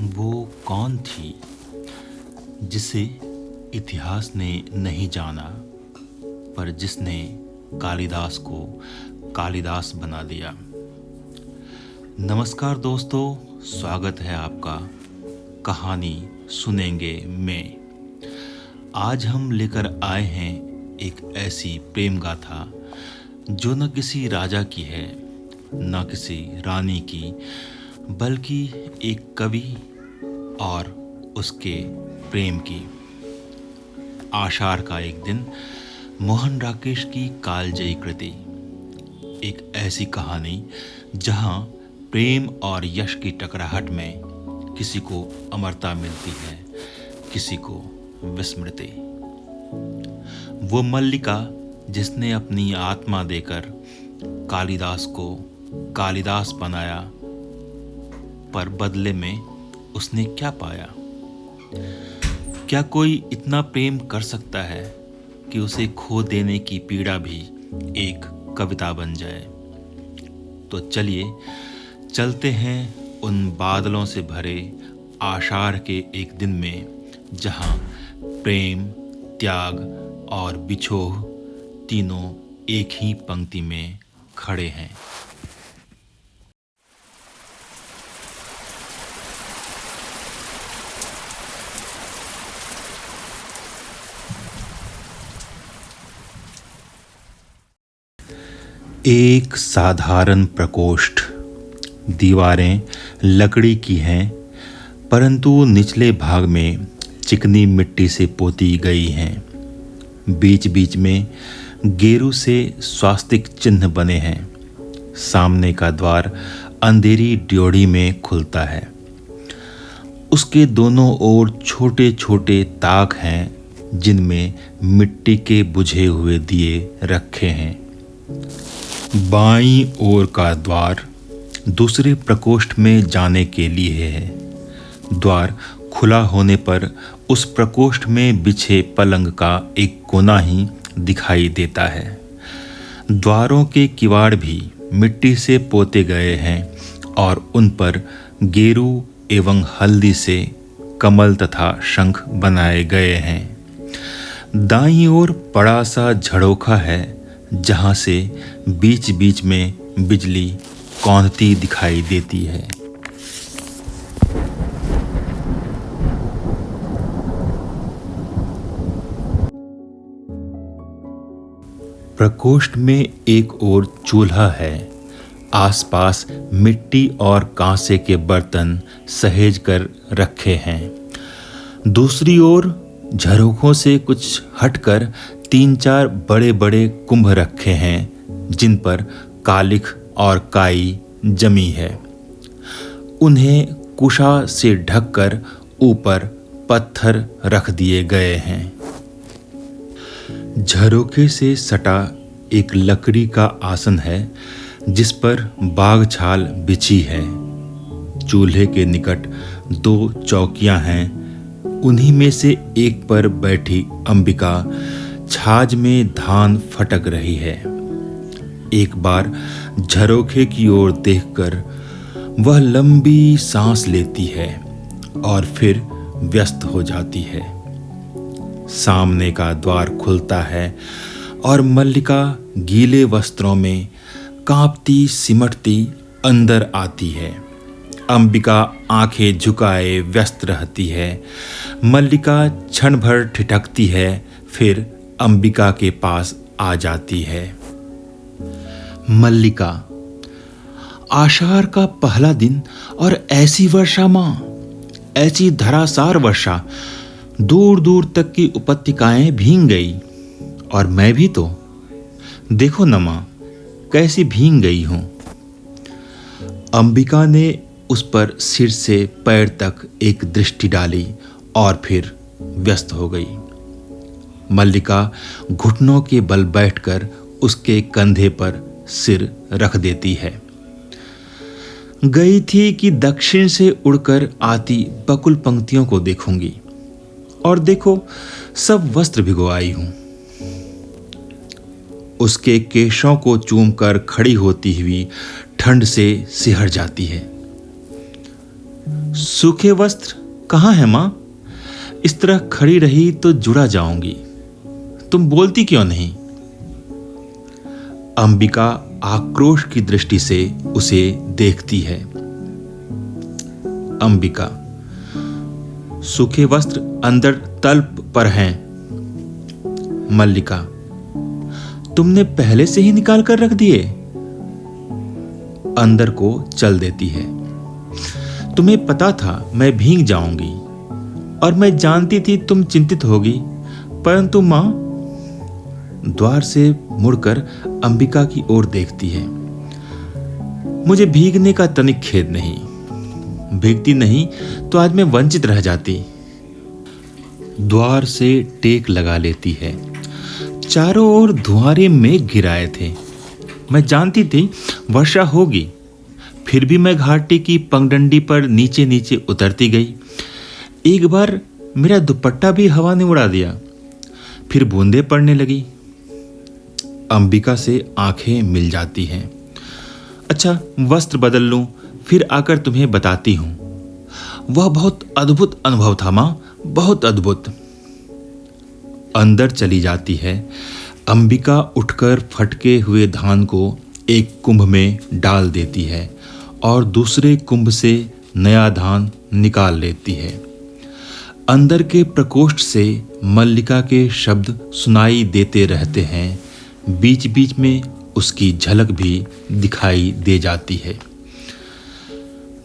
वो कौन थी जिसे इतिहास ने नहीं जाना, पर जिसने कालिदास को कालिदास बना दिया। नमस्कार दोस्तों, स्वागत है आपका कहानी सुनेंगे में। आज हम लेकर आए हैं एक ऐसी प्रेम गाथा जो न किसी राजा की है, न किसी रानी की, बल्कि एक कवि और उसके प्रेम की। आषाढ़ का एक दिन, मोहन राकेश की कालजयी कृति। एक ऐसी कहानी जहां प्रेम और यश की टकराहट में किसी को अमरता मिलती है, किसी को विस्मृति। वो मल्लिका जिसने अपनी आत्मा देकर कालिदास को कालिदास बनाया, पर बदले में उसने क्या पाया? क्या कोई इतना प्रेम कर सकता है कि उसे खो देने की पीड़ा भी एक कविता बन जाए? तो चलिए चलते हैं उन बादलों से भरे आषाढ़ के एक दिन में, जहां प्रेम, त्याग और बिछोह तीनों एक ही पंक्ति में खड़े हैं। एक साधारण प्रकोष्ठ। दीवारें लकड़ी की हैं, परंतु निचले भाग में चिकनी मिट्टी से पोती गई हैं। बीच बीच में गेरू से स्वास्तिक चिन्ह बने हैं। सामने का द्वार अंधेरी ड्योढ़ी में खुलता है। उसके दोनों ओर छोटे छोटे ताक हैं, जिनमें मिट्टी के बुझे हुए दिए रखे हैं। बाईं ओर का द्वार दूसरे प्रकोष्ठ में जाने के लिए है। द्वार खुला होने पर उस प्रकोष्ठ में बिछे पलंग का एक कोना ही दिखाई देता है। द्वारों के किवाड़ भी मिट्टी से पोते गए हैं और उन पर गेरू एवं हल्दी से कमल तथा शंख बनाए गए हैं। दाईं ओर बड़ा सा झरोखा है, जहां से बीच बीच में बिजली कौंधती दिखाई देती है। प्रकोष्ठ में एक ओर चूल्हा है। आसपास मिट्टी और कांसे के बर्तन सहेज कर रखे हैं। दूसरी ओर झरोखों से कुछ हटकर 3-4 बड़े बड़े कुंभ रखे हैं, जिन पर कालिख और काई जमी है। उन्हें कुशा से ढककर ऊपर पत्थर रख दिए गए हैं। झरोखे से सटा एक लकड़ी का आसन है, जिस पर बागछाल बिछी है। चूल्हे के निकट 2 चौकियां हैं। उन्हीं में से एक पर बैठी अंबिका छाछ में धान फटक रही है। एक बार झरोखे की ओर देखकर वह लंबी सांस लेती है और फिर व्यस्त हो जाती है। सामने का द्वार खुलता है और मल्लिका गीले वस्त्रों में कांपती सिमटती अंदर आती है। अंबिका आंखें झुकाए व्यस्त रहती है। मल्लिका क्षण भर ठिठकती है, फिर अंबिका के पास आ जाती है। मल्लिका, आषाढ़ का पहला दिन और ऐसी वर्षा मां, ऐसी धरासार वर्षा, दूर दूर तक की उपत्यकाएं भीग गई। और मैं भी तो, देखो न मां, कैसी भीग गई हूं। अंबिका ने उस पर सिर से पैर तक एक दृष्टि डाली और फिर व्यस्त हो गई। मल्लिका घुटनों के बल बैठकर उसके कंधे पर सिर रख देती है। गई थी कि दक्षिण से उड़कर आती बकुल पंक्तियों को देखूंगी, और देखो सब वस्त्र भिगोआई हूं। उसके केशों को चूमकर खड़ी होती हुई ठंड से सिहर जाती है। सूखे वस्त्र कहाँ है माँ? इस तरह खड़ी रही तो जुड़ा जाऊंगी। तुम बोलती क्यों नहीं? अंबिका आक्रोश की दृष्टि से उसे देखती है। अंबिका, सूखे वस्त्र अंदर तल्प पर हैं। मल्लिका, तुमने पहले से ही निकाल कर रख दिए। अंदर को चल देती है। तुम्हें पता था मैं भीग जाऊंगी और मैं जानती थी तुम चिंतित होगी, परंतु मां, द्वार से मुड़कर अंबिका की ओर देखती है। मुझे भीगने का तनिक खेद नहीं। भीगती नहीं तो आज मैं वंचित रह जाती। द्वार से टेक लगा लेती है। चारों ओर धुआंरे मेघ गिराए थे। मैं जानती थी वर्षा होगी, फिर भी मैं घाटी की पगडंडी पर नीचे नीचे उतरती गई। एक बार मेरा दुपट्टा भी हवा ने उड़ा दिया। फिर बूंदें पड़ने लगी। अंबिका से आंखें मिल जाती हैं। अच्छा, वस्त्र बदल लूं, फिर आकर तुम्हें बताती हूं। वह बहुत अद्भुत अनुभव था मां, बहुत अद्भुत। अंदर चली जाती है। अंबिका उठकर फटके हुए धान को एक कुंभ में डाल देती है और दूसरे कुंभ से नया धान निकाल लेती है। अंदर के प्रकोष्ठ से मल्लिका के शब्द सुनाई देते रहते हैं। बीच बीच में उसकी झलक भी दिखाई दे जाती है।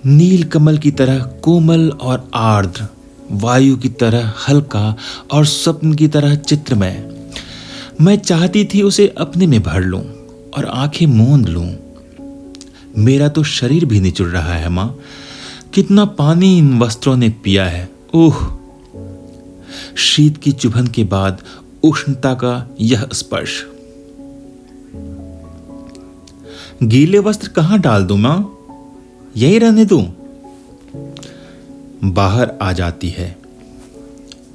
नील कमल की तरह कोमल और आर्द्र, वायु की तरह हल्का और स्वप्न की तरह चित्रमय। मैं चाहती थी उसे अपने में भर लूं और आंखें मूंद लूं। मेरा तो शरीर भी निचुड़ रहा है मां। कितना पानी इन वस्त्रों ने पिया है। ओह, शीत की चुभन के बाद उष्णता का यह स्पर्श। गीले वस्त्र कहां डाल दूं मां? यही रहने दूं? बाहर आ जाती है।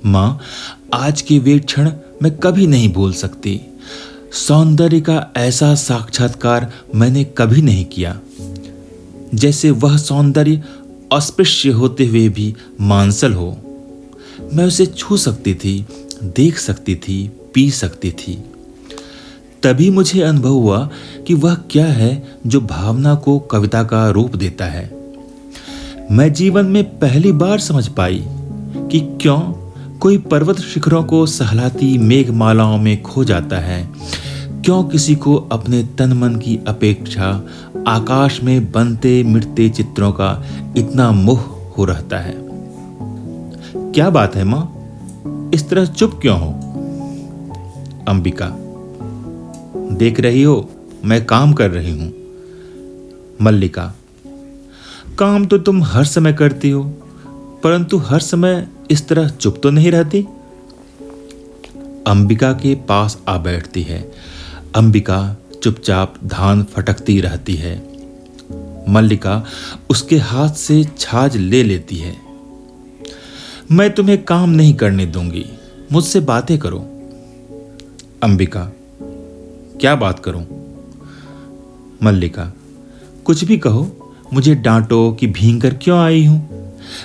मां, आज के वे क्षण मैं कभी नहीं भूल सकती। सौंदर्य का ऐसा साक्षात्कार मैंने कभी नहीं किया। जैसे वह सौंदर्य अस्पृश्य होते हुए भी मांसल हो। मैं उसे छू सकती थी, देख सकती थी, पी सकती थी। तभी मुझे अनुभव हुआ कि वह क्या है जो भावना को कविता का रूप देता है। मैं जीवन में पहली बार समझ पाई कि क्यों कोई पर्वत शिखरों को सहलाती मेघमालाओं में खो जाता है, क्यों किसी को अपने तन मन की अपेक्षा आकाश में बनते मिटते चित्रों का इतना मोह हो रहता है। क्या बात है मां, इस तरह चुप क्यों हो? अंबिका, देख रही हो मैं काम कर रही हूं। मल्लिका, काम तो तुम हर समय करती हो, परंतु हर समय इस तरह चुप तो नहीं रहती। अंबिका के पास आ बैठती है। अंबिका चुपचाप धान फटकती रहती है। मल्लिका उसके हाथ से छाछ ले लेती है। मैं तुम्हें काम नहीं करने दूंगी, मुझसे बातें करो। अंबिका, क्या बात करूं? मल्लिका, कुछ भी कहो। मुझे डांटो कि भीग कर क्यों आई हूं,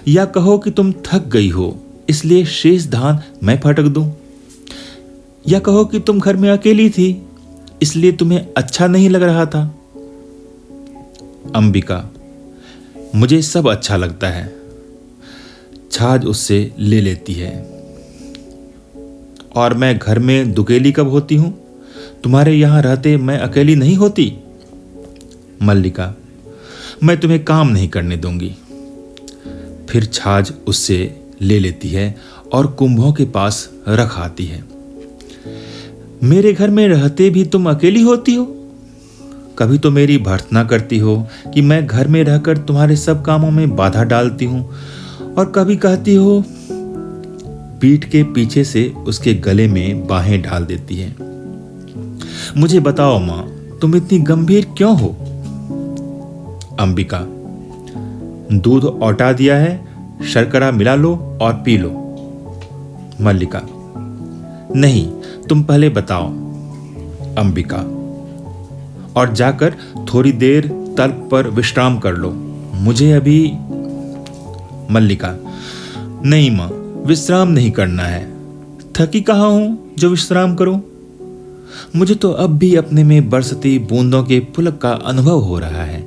या कहो कि तुम थक गई हो इसलिए शेष धान मैं फटक दूं, या कहो कि तुम घर में अकेली थी इसलिए तुम्हें अच्छा नहीं लग रहा था। अंबिका, मुझे सब अच्छा लगता है। छाछ उससे ले लेती है। और मैं घर में दुकेली कब होती हूं? तुम्हारे यहां रहते मैं अकेली नहीं होती। मल्लिका, मैं तुम्हें काम नहीं करने दूंगी। फिर छाछ उससे ले लेती है और कुंभों के पास रख आती है। मेरे घर में रहते भी तुम अकेली होती हो। कभी तो मेरी भर्त्सना करती हो कि मैं घर में रहकर तुम्हारे सब कामों में बाधा डालती हूं, और कभी कहती हो। पीठ के पीछे से उसके गले में बाहें डाल देती है। मुझे बताओ मां, तुम इतनी गंभीर क्यों हो? अंबिका, दूध औटा दिया है, शर्करा मिला लो और पी लो। मल्लिका, नहीं, तुम पहले बताओ। अंबिका, और जाकर थोड़ी देर तल्प पर विश्राम कर लो। मुझे अभी। मल्लिका, नहीं माँ, विश्राम नहीं करना है। थकी कहाँ हूं जो विश्राम करूं? मुझे तो अब भी अपने में बरसती बूंदों के पुलक का अनुभव हो रहा है।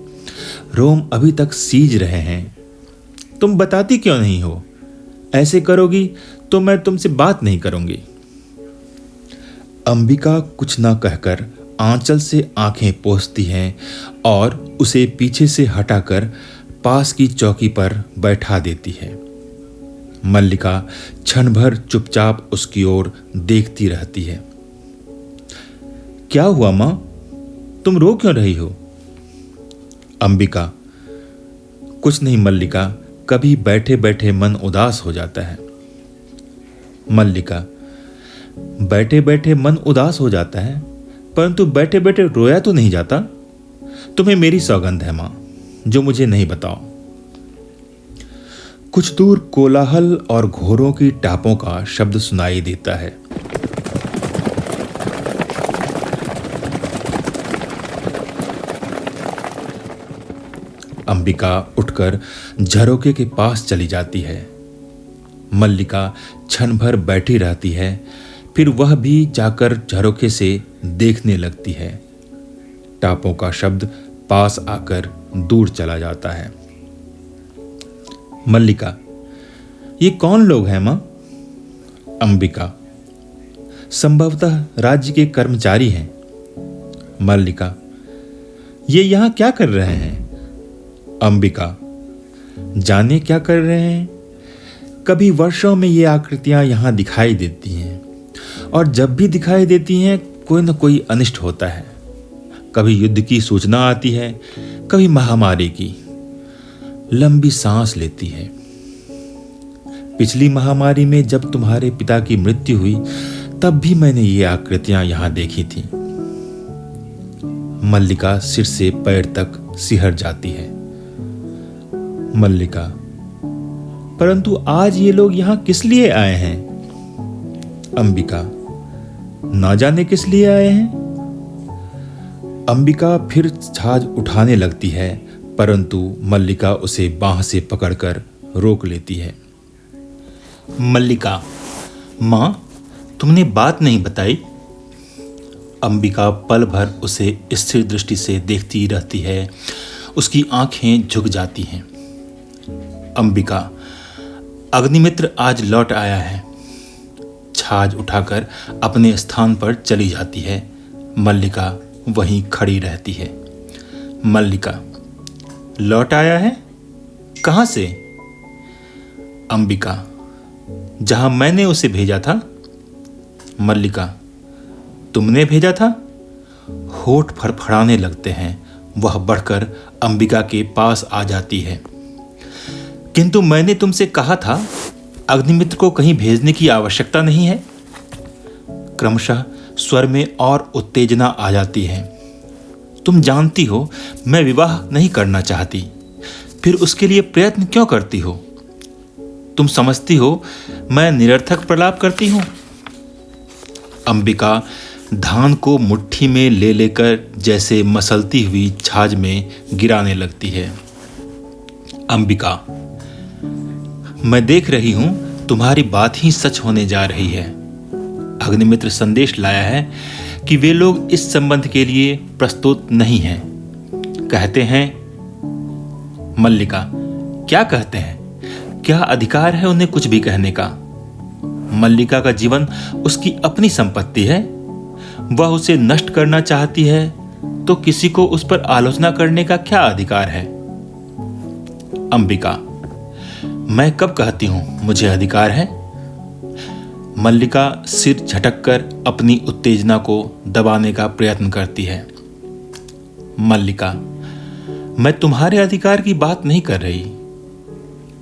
रोम अभी तक सीज रहे हैं। तुम बताती क्यों नहीं हो? ऐसे करोगी तो मैं तुमसे बात नहीं करूंगी। अंबिका कुछ ना कहकर आंचल से आंखें पोंछती है और उसे पीछे से हटाकर पास की चौकी पर बैठा देती है। मल्लिका क्षण भर चुपचाप उसकी ओर देखती रहती है। क्या हुआ मां? तुम रो क्यों रही हो? अंबिका, कुछ नहीं मल्लिका, कभी बैठे बैठे मन उदास हो जाता है। मल्लिका, बैठे बैठे मन उदास हो जाता है, परंतु बैठे बैठे रोया तो नहीं जाता। तुम्हें मेरी सौगंध है मां, जो मुझे नहीं बताओ। कुछ दूर कोलाहल और घोड़ों की टापों का शब्द सुनाई देता है। अंबिका उठकर झरोके के पास चली जाती है। मल्लिका क्षण भर बैठी रहती है, फिर वह भी जाकर झरोखे से देखने लगती है। टापों का शब्द पास आकर दूर चला जाता है। मल्लिका, ये कौन लोग हैं मां? अंबिका, संभवतः राज्य के कर्मचारी हैं। मल्लिका, ये यहां क्या कर रहे हैं? अंबिका, जाने क्या कर रहे हैं। कभी वर्षों में ये आकृतियां यहां दिखाई देती हैं, और जब भी दिखाई देती हैं कोई न कोई अनिष्ट होता है। कभी युद्ध की सूचना आती है, कभी महामारी की। लंबी सांस लेती है। पिछली महामारी में जब तुम्हारे पिता की मृत्यु हुई, तब भी मैंने ये आकृतियां यहां देखी थी। मल्लिका सिर से पैर तक सिहर जाती है। मल्लिका, परंतु आज ये लोग यहां किस लिए आए हैं? अंबिका, ना जाने किस लिए आए हैं। अंबिका फिर छाछ उठाने लगती है, परंतु मल्लिका उसे बांह से पकड़कर रोक लेती है। मल्लिका, मां, तुमने बात नहीं बताई। अंबिका पल भर उसे स्थिर दृष्टि से देखती रहती है। उसकी आंखें झुक जाती हैं। अंबिका, अग्निमित्र आज लौट आया है। छाछ उठाकर अपने स्थान पर चली जाती है। मल्लिका वहीं खड़ी रहती है। मल्लिका, लौट आया है? कहां से? अंबिका, जहां मैंने उसे भेजा था। मल्लिका, तुमने भेजा था? होठ फड़फड़ाने लगते हैं। वह बढ़कर अंबिका के पास आ जाती है। किंतु मैंने तुमसे कहा था, अग्निमित्र को कहीं भेजने की आवश्यकता नहीं है। क्रमशः स्वर में और उत्तेजना आ जाती है। तुम जानती हो मैं विवाह नहीं करना चाहती, फिर उसके लिए प्रयत्न क्यों करती हो? तुम समझती हो मैं निरर्थक प्रलाप करती हूं। अंबिका धान को मुट्ठी में ले लेकर जैसे मसलती हुई छाछ में गिराने लगती है। अंबिका, मैं देख रही हूं तुम्हारी बात ही सच होने जा रही है। अग्निमित्र संदेश लाया है कि वे लोग इस संबंध के लिए प्रस्तुत नहीं हैं। कहते हैं। मल्लिका, क्या कहते हैं? क्या अधिकार है उन्हें कुछ भी कहने का? मल्लिका का जीवन उसकी अपनी संपत्ति है। वह उसे नष्ट करना चाहती है तो किसी को उस पर आलोचना करने का क्या अधिकार है? अंबिका, मैं कब कहती हूं मुझे अधिकार है? मल्लिका सिर झटककर अपनी उत्तेजना को दबाने का प्रयत्न करती है। मल्लिका, मैं तुम्हारे अधिकार की बात नहीं कर रही।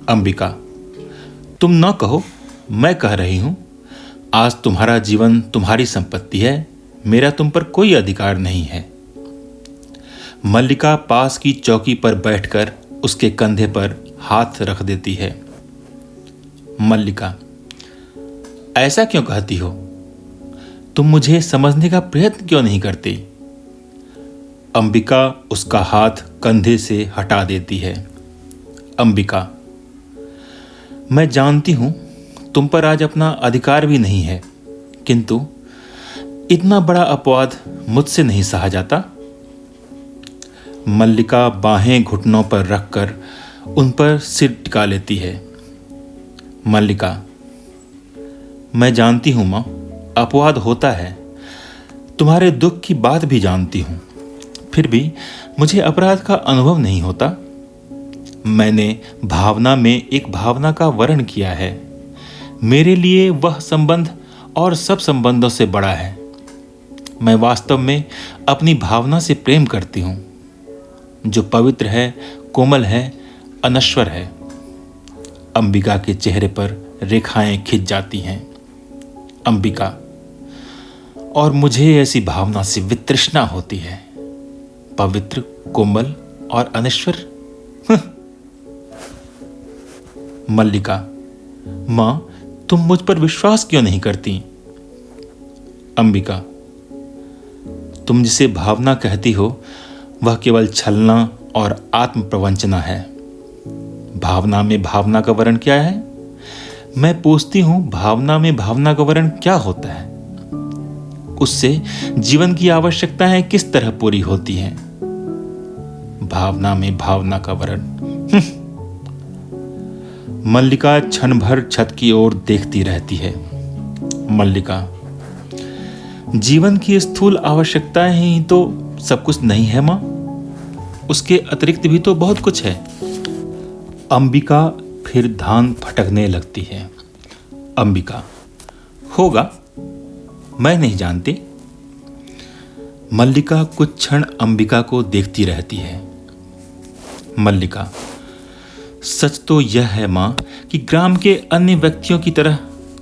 अंबिका, तुम न कहो, मैं कह रही हूं। आज तुम्हारा जीवन तुम्हारी संपत्ति है, मेरा तुम पर कोई अधिकार नहीं है। मल्लिका पास की चौकी पर बैठकर उसके कंधे पर हाथ रख देती है। मल्लिका, ऐसा क्यों कहती हो? तुम मुझे समझने का प्रयत्न क्यों नहीं करती? अंबिका उसका हाथ कंधे से हटा देती है। अंबिका, मैं जानती हूं तुम पर आज अपना अधिकार भी नहीं है, किंतु इतना बड़ा अपवाद मुझसे नहीं सहा जाता। मल्लिका बाहें घुटनों पर रखकर उन पर सिर टिका लेती है। मल्लिका, मैं जानती हूं मां, अपवाद होता है, तुम्हारे दुख की बात भी जानती हूं, फिर भी मुझे अपराध का अनुभव नहीं होता। मैंने भावना में एक भावना का वर्ण किया है। मेरे लिए वह संबंध और सब संबंधों से बड़ा है। मैं वास्तव में अपनी भावना से प्रेम करती हूं, जो पवित्र है, कोमल है, अनश्वर है। अंबिका के चेहरे पर रेखाएं खिंच जाती हैं। अंबिका, और मुझे ऐसी भावना से वितृष्णा होती है। पवित्र, कोमल और अनश्वर। मल्लिका, मां, तुम मुझ पर विश्वास क्यों नहीं करती? अंबिका, तुम जिसे भावना कहती हो वह केवल छलना और आत्म प्रवंचना है। भावना में भावना का वर्ण क्या है? मैं पूछती हूं, भावना में भावना का वर्ण क्या होता है? उससे जीवन की आवश्यकताएं किस तरह पूरी होती हैं? भावना में भावना का वर्ण। मल्लिका क्षण भर छत की ओर देखती रहती है। मल्लिका, जीवन की स्थूल आवश्यकताएं ही तो सब कुछ नहीं है मां, उसके अतिरिक्त भी तो बहुत कुछ है। अंबिका फिर धान फटकने लगती है। अंबिका, होगा, मैं नहीं जानती। मल्लिका कुछ क्षण अंबिका को देखती रहती है। मल्लिका, सच तो यह है मां कि ग्राम के अन्य व्यक्तियों की तरह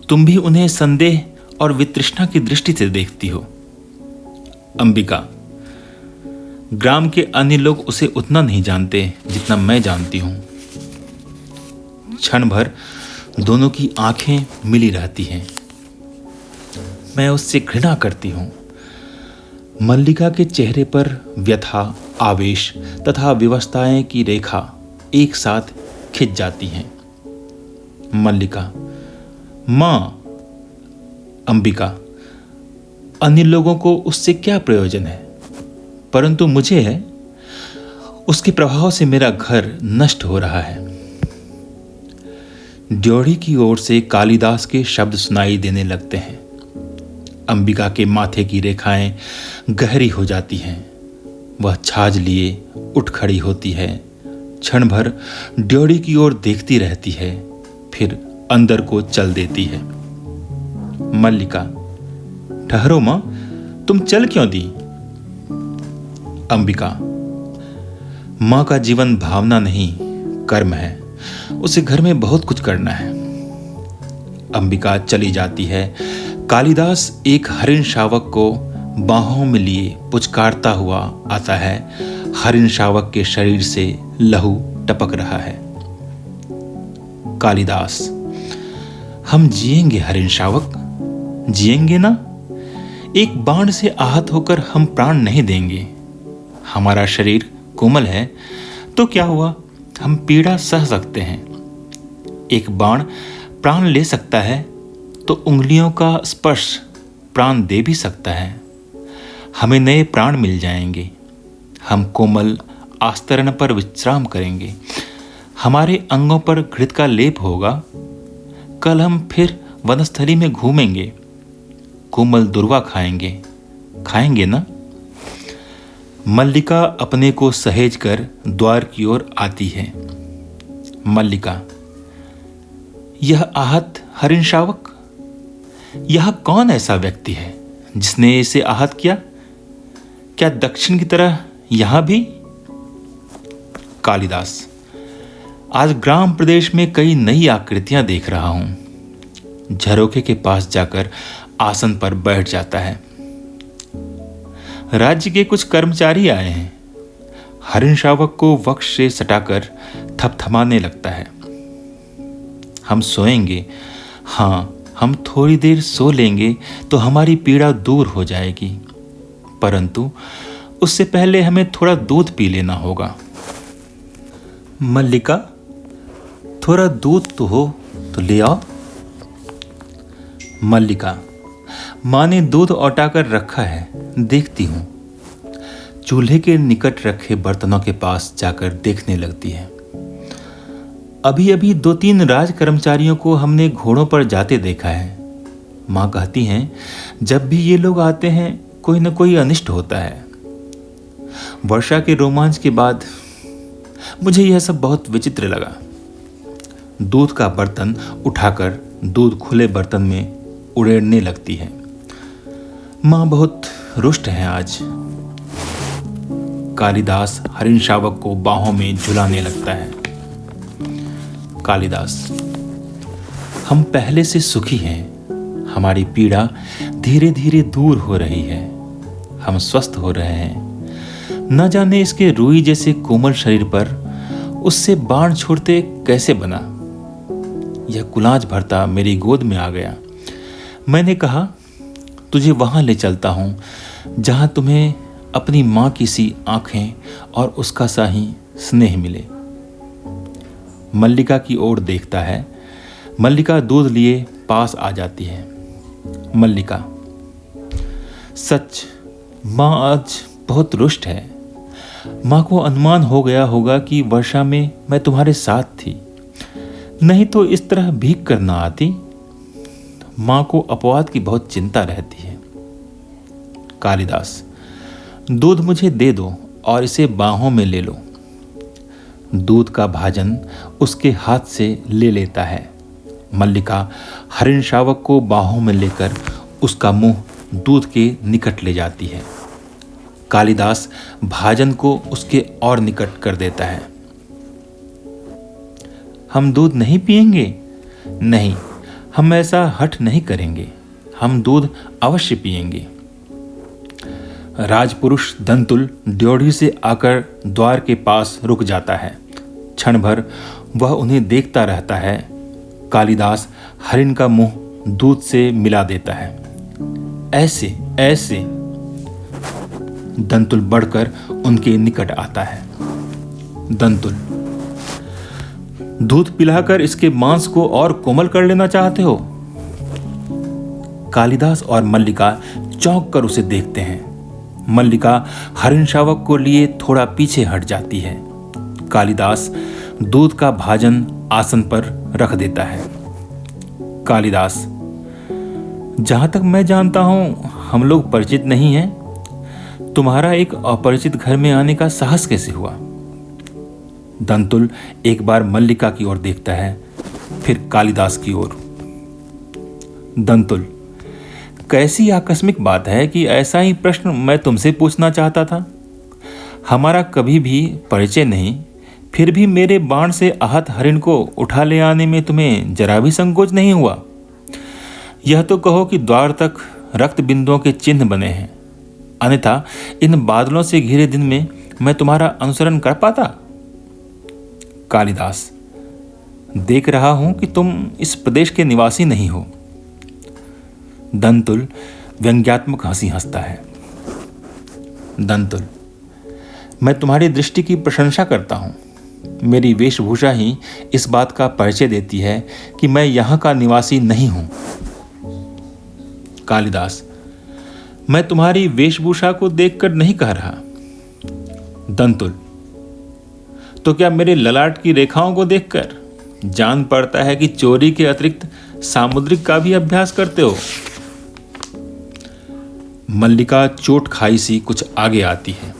तुम भी उन्हें संदेह और वितृष्णा की दृष्टि से देखती हो। अंबिका, ग्राम के अन्य लोग उसे उतना नहीं जानते जितना मैं जानती हूं। क्षण भर दोनों की आंखें मिली रहती हैं। मैं उससे घृणा करती हूं। मल्लिका के चेहरे पर व्यथा, आवेश तथा विवशताएं की रेखा एक साथ खिंच जाती हैं। मल्लिका, मां। अंबिका, अन्य लोगों को उससे क्या प्रयोजन है, परंतु मुझे है। उसके प्रभाव से मेरा घर नष्ट हो रहा है। ड्योढ़ी की ओर से कालिदास के शब्द सुनाई देने लगते हैं। अंबिका के माथे की रेखाएं गहरी हो जाती हैं। वह छाछ लिए उठ खड़ी होती है। क्षण भर ड्योढ़ी की ओर देखती रहती है, फिर अंदर को चल देती है। मल्लिका, ठहरो मां, तुम चल क्यों दी? अंबिका, मां का जीवन भावना नहीं, कर्म है। उसे घर में बहुत कुछ करना है। अंबिका चली जाती है। कालिदास एक हरिण शावक को बाहों में लिए पुचकारता हुआ आता है। हरिण शावक के शरीर से लहू टपक रहा है। कालिदास, हम जिएंगे हरिण शावक, जिएंगे ना? एक बाण से आहत होकर हम प्राण नहीं देंगे। हमारा शरीर कोमल है तो क्या हुआ, हम पीड़ा सह सकते हैं। एक बाण प्राण ले सकता है तो उंगलियों का स्पर्श प्राण दे भी सकता है। हमें नए प्राण मिल जाएंगे। हम कोमल आस्तरण पर विश्राम करेंगे। हमारे अंगों पर घृत का लेप होगा। कल हम फिर वनस्थली में घूमेंगे। कोमल दुर्वा खाएंगे ना? मल्लिका अपने को सहेज कर द्वार की ओर आती है। मल्लिका, यह आहत हरिण शावक, यह कौन ऐसा व्यक्ति है जिसने इसे आहत किया? क्या दक्षिण की तरह यहां भी? कालिदास, आज ग्राम प्रदेश में कई नई आकृतियां देख रहा हूं। झरोखे के पास जाकर आसन पर बैठ जाता है। राज्य के कुछ कर्मचारी आए हैं। हरिण शावक को वक्ष से सटाकर थपथपाने लगता है। हम सोएंगे। हाँ, हम थोड़ी देर सो लेंगे तो हमारी पीड़ा दूर हो जाएगी, परंतु उससे पहले हमें थोड़ा दूध पी लेना होगा। मल्लिका, थोड़ा दूध तो हो, तो ले आओ। मल्लिका, माँ ने दूध औटाकर रखा है, देखती हूँ। चूल्हे के निकट रखे बर्तनों के पास जाकर देखने लगती है। अभी अभी 2-3 राज कर्मचारियों को हमने घोड़ों पर जाते देखा है। माँ कहती हैं, जब भी ये लोग आते हैं कोई न कोई अनिष्ट होता है। वर्षा के रोमांच के बाद मुझे यह सब बहुत विचित्र लगा। दूध का बर्तन उठाकर दूध खुले बर्तन में उड़ेड़ने लगती है। माँ बहुत रुष्ट है आज। कालिदास हरिण शावक को बाहों में झुलाने लगता है। कालिदास, हम पहले से सुखी हैं। हमारी पीड़ा धीरे धीरे दूर हो रही है। हम स्वस्थ हो रहे हैं। न जाने इसके रूई जैसे कोमल शरीर पर उससे बाण छोड़ते कैसे बना। यह कुलाज भरता मेरी गोद में आ गया। मैंने कहा, तुझे वहां ले चलता हूं जहां तुम्हें अपनी मां की सी आंखें और उसका सा ही स्नेह मिले। मल्लिका की ओर देखता है। मल्लिका दूध लिए पास आ जाती है। मल्लिका, सच मां आज बहुत रुष्ट है। मां को अनुमान हो गया होगा कि वर्षा में मैं तुम्हारे साथ थी, नहीं तो इस तरह भीग कर ना आती। मां को अपवाद की बहुत चिंता रहती है। कालिदास, दूध मुझे दे दो और इसे बाहों में ले लो। दूध का भाजन उसके हाथ से ले लेता है। मल्लिका हरिण शावक को बाहों में लेकर उसका मुंह दूध के निकट ले जाती है। कालिदास भाजन को उसके और निकट कर देता है। हम दूध नहीं पिएंगे? नहीं, हम ऐसा हठ नहीं करेंगे। हम दूध अवश्य पिएंगे। राजपुरुष दंतुल ड्योढ़ी से आकर द्वार के पास रुक जाता है। क्षण भर वह उन्हें देखता रहता है। कालिदास हरिण का मुंह दूध से मिला देता है। ऐसे ऐसे दंतुल बढ़कर उनके निकट आता है। दंतुल, दूध पिलाकर इसके मांस को और कोमल कर लेना चाहते हो? कालिदास और मल्लिका चौंक कर उसे देखते हैं। मल्लिका हरिण शावक को लिए थोड़ा पीछे हट जाती है। कालिदास दूध का भाजन आसन पर रख देता है। कालिदास, जहां तक मैं जानता हूं हम लोग परिचित नहीं हैं। तुम्हारा एक अपरिचित घर में आने का साहस कैसे हुआ? दंतुल एक बार मल्लिका की ओर देखता है, फिर कालिदास की ओर। दंतुल, कैसी आकस्मिक बात है कि ऐसा ही प्रश्न मैं तुमसे पूछना चाहता था। हमारा कभी भी परिचय नहीं, फिर भी मेरे बाण से आहत हरिण को उठा ले आने में तुम्हें जरा भी संकोच नहीं हुआ। यह तो कहो कि द्वार तक रक्त बिंदुओं के चिन्ह बने हैं, अन्यथा इन बादलों से घिरे दिन में मैं तुम्हारा अनुसरण कर पाता? कालिदास, देख रहा हूं कि तुम इस प्रदेश के निवासी नहीं हो। दंतुल व्यंग्यात्मक हंसी हंसता है। दंतुल, मैं तुम्हारी दृष्टि की प्रशंसा करता हूं। मेरी वेशभूषा ही इस बात का परिचय देती है कि मैं यहां का निवासी नहीं हूं। कालिदास, मैं तुम्हारी वेशभूषा को देखकर नहीं कह रहा। दंतुल, तो क्या मेरे ललाट की रेखाओं को देखकर जान पड़ता है कि चोरी के अतिरिक्त सामुद्रिक का भी अभ्यास करते हो? मल्लिका चोट खाई सी कुछ आगे आती है।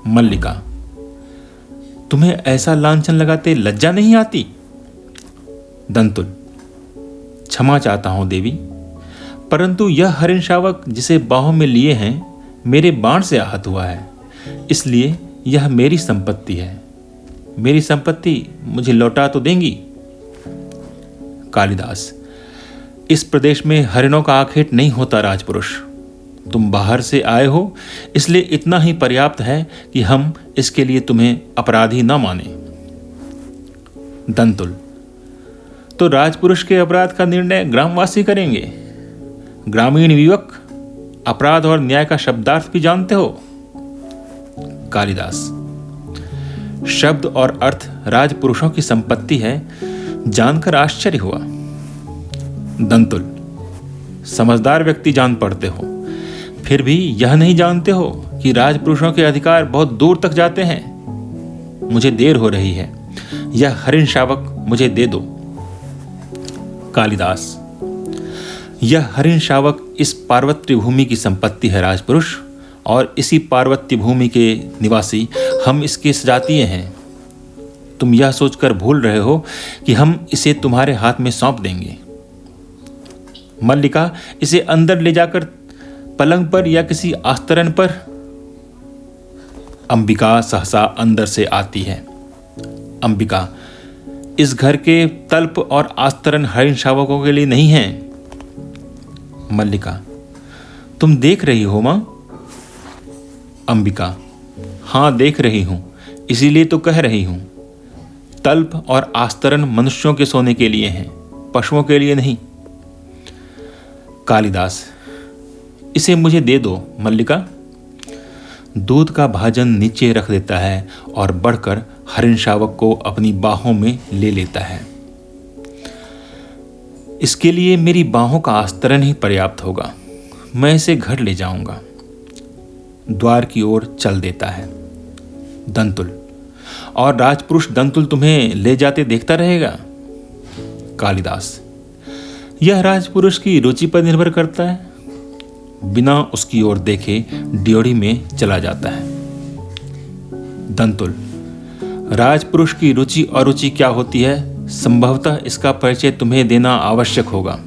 मल्लिका, तुम्हें ऐसा लांछन लगाते लज्जा नहीं आती? दंतुल, क्षमा चाहता हूं देवी, परंतु यह हरिण शावक जिसे बाहों में लिए हैं मेरे बाण से आहत हुआ है, इसलिए यह मेरी संपत्ति है। मेरी संपत्ति मुझे लौटा तो देंगी? कालिदास, इस प्रदेश में हरिणों का आखेट नहीं होता राजपुरुष। तुम बाहर से आए हो, इसलिए इतना ही पर्याप्त है कि हम इसके लिए तुम्हें अपराधी न माने। दंतुल, तो राजपुरुष के अपराध का निर्णय ग्रामवासी करेंगे। ग्रामीण युवक अपराध और न्याय का शब्दार्थ भी जानते हो? कालिदास, शब्द और अर्थ राजपुरुषों की संपत्ति है, जानकर आश्चर्य हुआ। दंतुल, समझदार व्यक्ति जान पड़ते हो, फिर भी यह नहीं जानते हो कि राजपुरुषों के अधिकार बहुत दूर तक जाते हैं। मुझे देर हो रही है, यह हरिण शावक मुझे दे दो। कालिदास, यह हरिण शावक इस पार्वत्य भूमि की संपत्ति है राजपुरुष, और इसी पार्वत्य भूमि के निवासी हम इसके सजातीय हैं। तुम यह सोचकर भूल रहे हो कि हम इसे तुम्हारे हाथ में सौंप देंगे। मल्लिका, इसे अंदर ले जाकर पलंग पर या किसी आस्तरण पर। अंबिका सहसा अंदर से आती है। अंबिका, इस घर के तल्प और आस्तरण हरिण शावकों के लिए नहीं हैं। मल्लिका, तुम देख रही हो मां? अंबिका, हां देख रही हूं, इसीलिए तो कह रही हूं। तल्प और आस्तरण मनुष्यों के सोने के लिए हैं, पशुओं के लिए नहीं। कालिदास, इसे मुझे दे दो मल्लिका। दूध का भाजन नीचे रख देता है और बढ़कर हरिण शावक को अपनी बाहों में ले लेता है। इसके लिए मेरी बाहों का आस्तरण ही पर्याप्त होगा, मैं इसे घर ले जाऊंगा। द्वार की ओर चल देता है। दंतुल, और राजपुरुष दंतुल तुम्हें ले जाते देखता रहेगा। कालिदास, यह राजपुरुष की रुचि पर निर्भर करता है। बिना उसकी ओर देखे ड्योढ़ी में चला जाता है। दंतुल, राजपुरुष की रुचि और रुचि क्या होती है, संभवतः इसका परिचय तुम्हें देना आवश्यक होगा।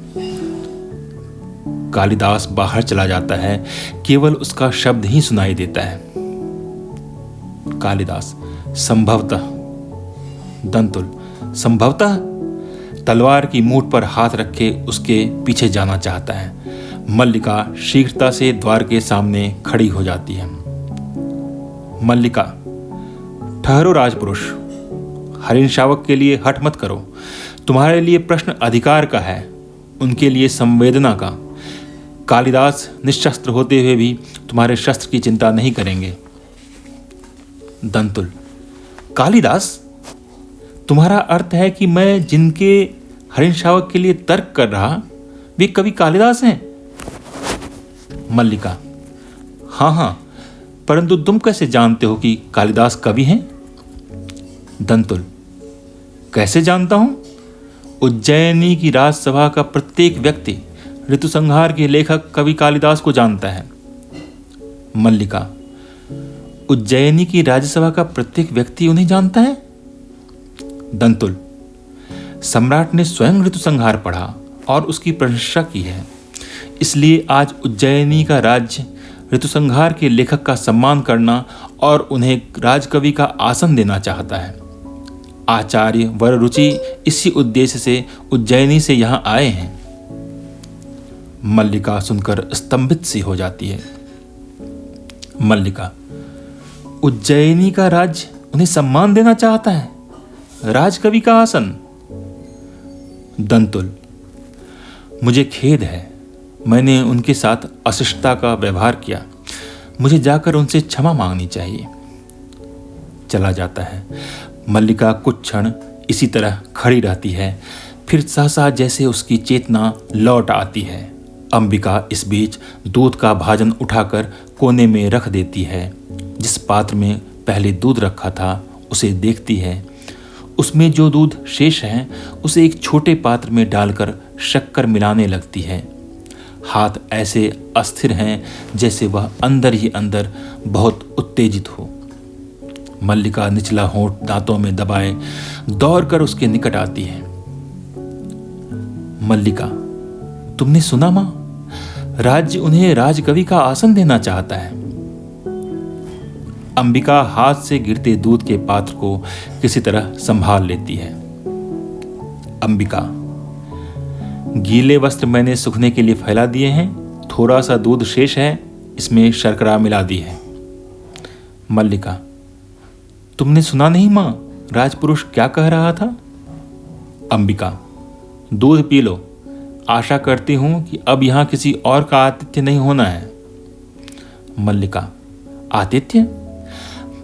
कालिदास बाहर चला जाता है, केवल उसका शब्द ही सुनाई देता है। कालिदास, संभवतः। दंतुल, संभवतः। तलवार की मूठ पर हाथ रखे उसके पीछे जाना चाहता है। मल्लिका शीघ्रता से द्वार के सामने खड़ी हो जाती है। मल्लिका, ठहरो राजपुरुष, हरिण शावक के लिए हठ मत करो। तुम्हारे लिए प्रश्न अधिकार का है, उनके लिए संवेदना का। कालिदास निशस्त्र होते हुए भी तुम्हारे शस्त्र की चिंता नहीं करेंगे। दंतुल, कालिदास, तुम्हारा अर्थ है कि मैं जिनके हरिण शावक के लिए तर्क कर रहा वे कवि कालिदास हैं? मल्लिका, हाँ, परंतु तुम कैसे जानते हो कि कालिदास कवि हैं? दंतुल, कैसे जानता हूं? उज्जैनी की राजसभा का प्रत्येक व्यक्ति ऋतुसंहार के लेखक कवि कालिदास को जानता है। मल्लिका, उज्जैनी की राज्यसभा का प्रत्येक व्यक्ति उन्हें जानता है? दंतुल, सम्राट ने स्वयं ऋतुसंहार पढ़ा और उसकी प्रशंसा की है, इसलिए आज उज्जैनी का राज्य ऋतुसंहार के लेखक का सम्मान करना और उन्हें राजकवि का आसन देना चाहता है। आचार्य वररुचि इसी उद्देश्य से उज्जैनी से यहां आए हैं। मल्लिका सुनकर स्तंभित सी हो जाती है। मल्लिका, उज्जैनी का राज्य उन्हें सम्मान देना चाहता है, राजकवि का आसन? दंतुल, मुझे खेद है, मैंने उनके साथ अशिष्टता का व्यवहार किया, मुझे जाकर उनसे क्षमा मांगनी चाहिए। चला जाता है। मल्लिका कुछ क्षण इसी तरह खड़ी रहती है, फिर सहसा जैसे उसकी चेतना लौट आती है। अंबिका इस बीच दूध का भाजन उठाकर कोने में रख देती है। जिस पात्र में पहले दूध रखा था उसे देखती है। उसमें जो दूध शेष है उसे एक छोटे पात्र में डालकर शक्कर मिलाने लगती है। हाथ ऐसे अस्थिर हैं जैसे वह अंदर ही अंदर बहुत उत्तेजित हो। मल्लिका निचला होंठ दांतों में दबाए दौड़कर उसके निकट आती है। मल्लिका, तुमने सुना मां? राज्य उन्हें राजकवि का आसन देना चाहता है। अंबिका हाथ से गिरते दूध के पात्र को किसी तरह संभाल लेती है। अंबिका, गीले वस्त्र मैंने सूखने के लिए फैला दिए हैं, थोड़ा सा दूध शेष है, इसमें शर्करा मिला दी है। मल्लिका, तुमने सुना नहीं मां, राजपुरुष क्या कह रहा था? अंबिका, दूध पी लो, आशा करती हूं कि अब यहां किसी और का आतिथ्य नहीं होना है। मल्लिका, आतिथ्य?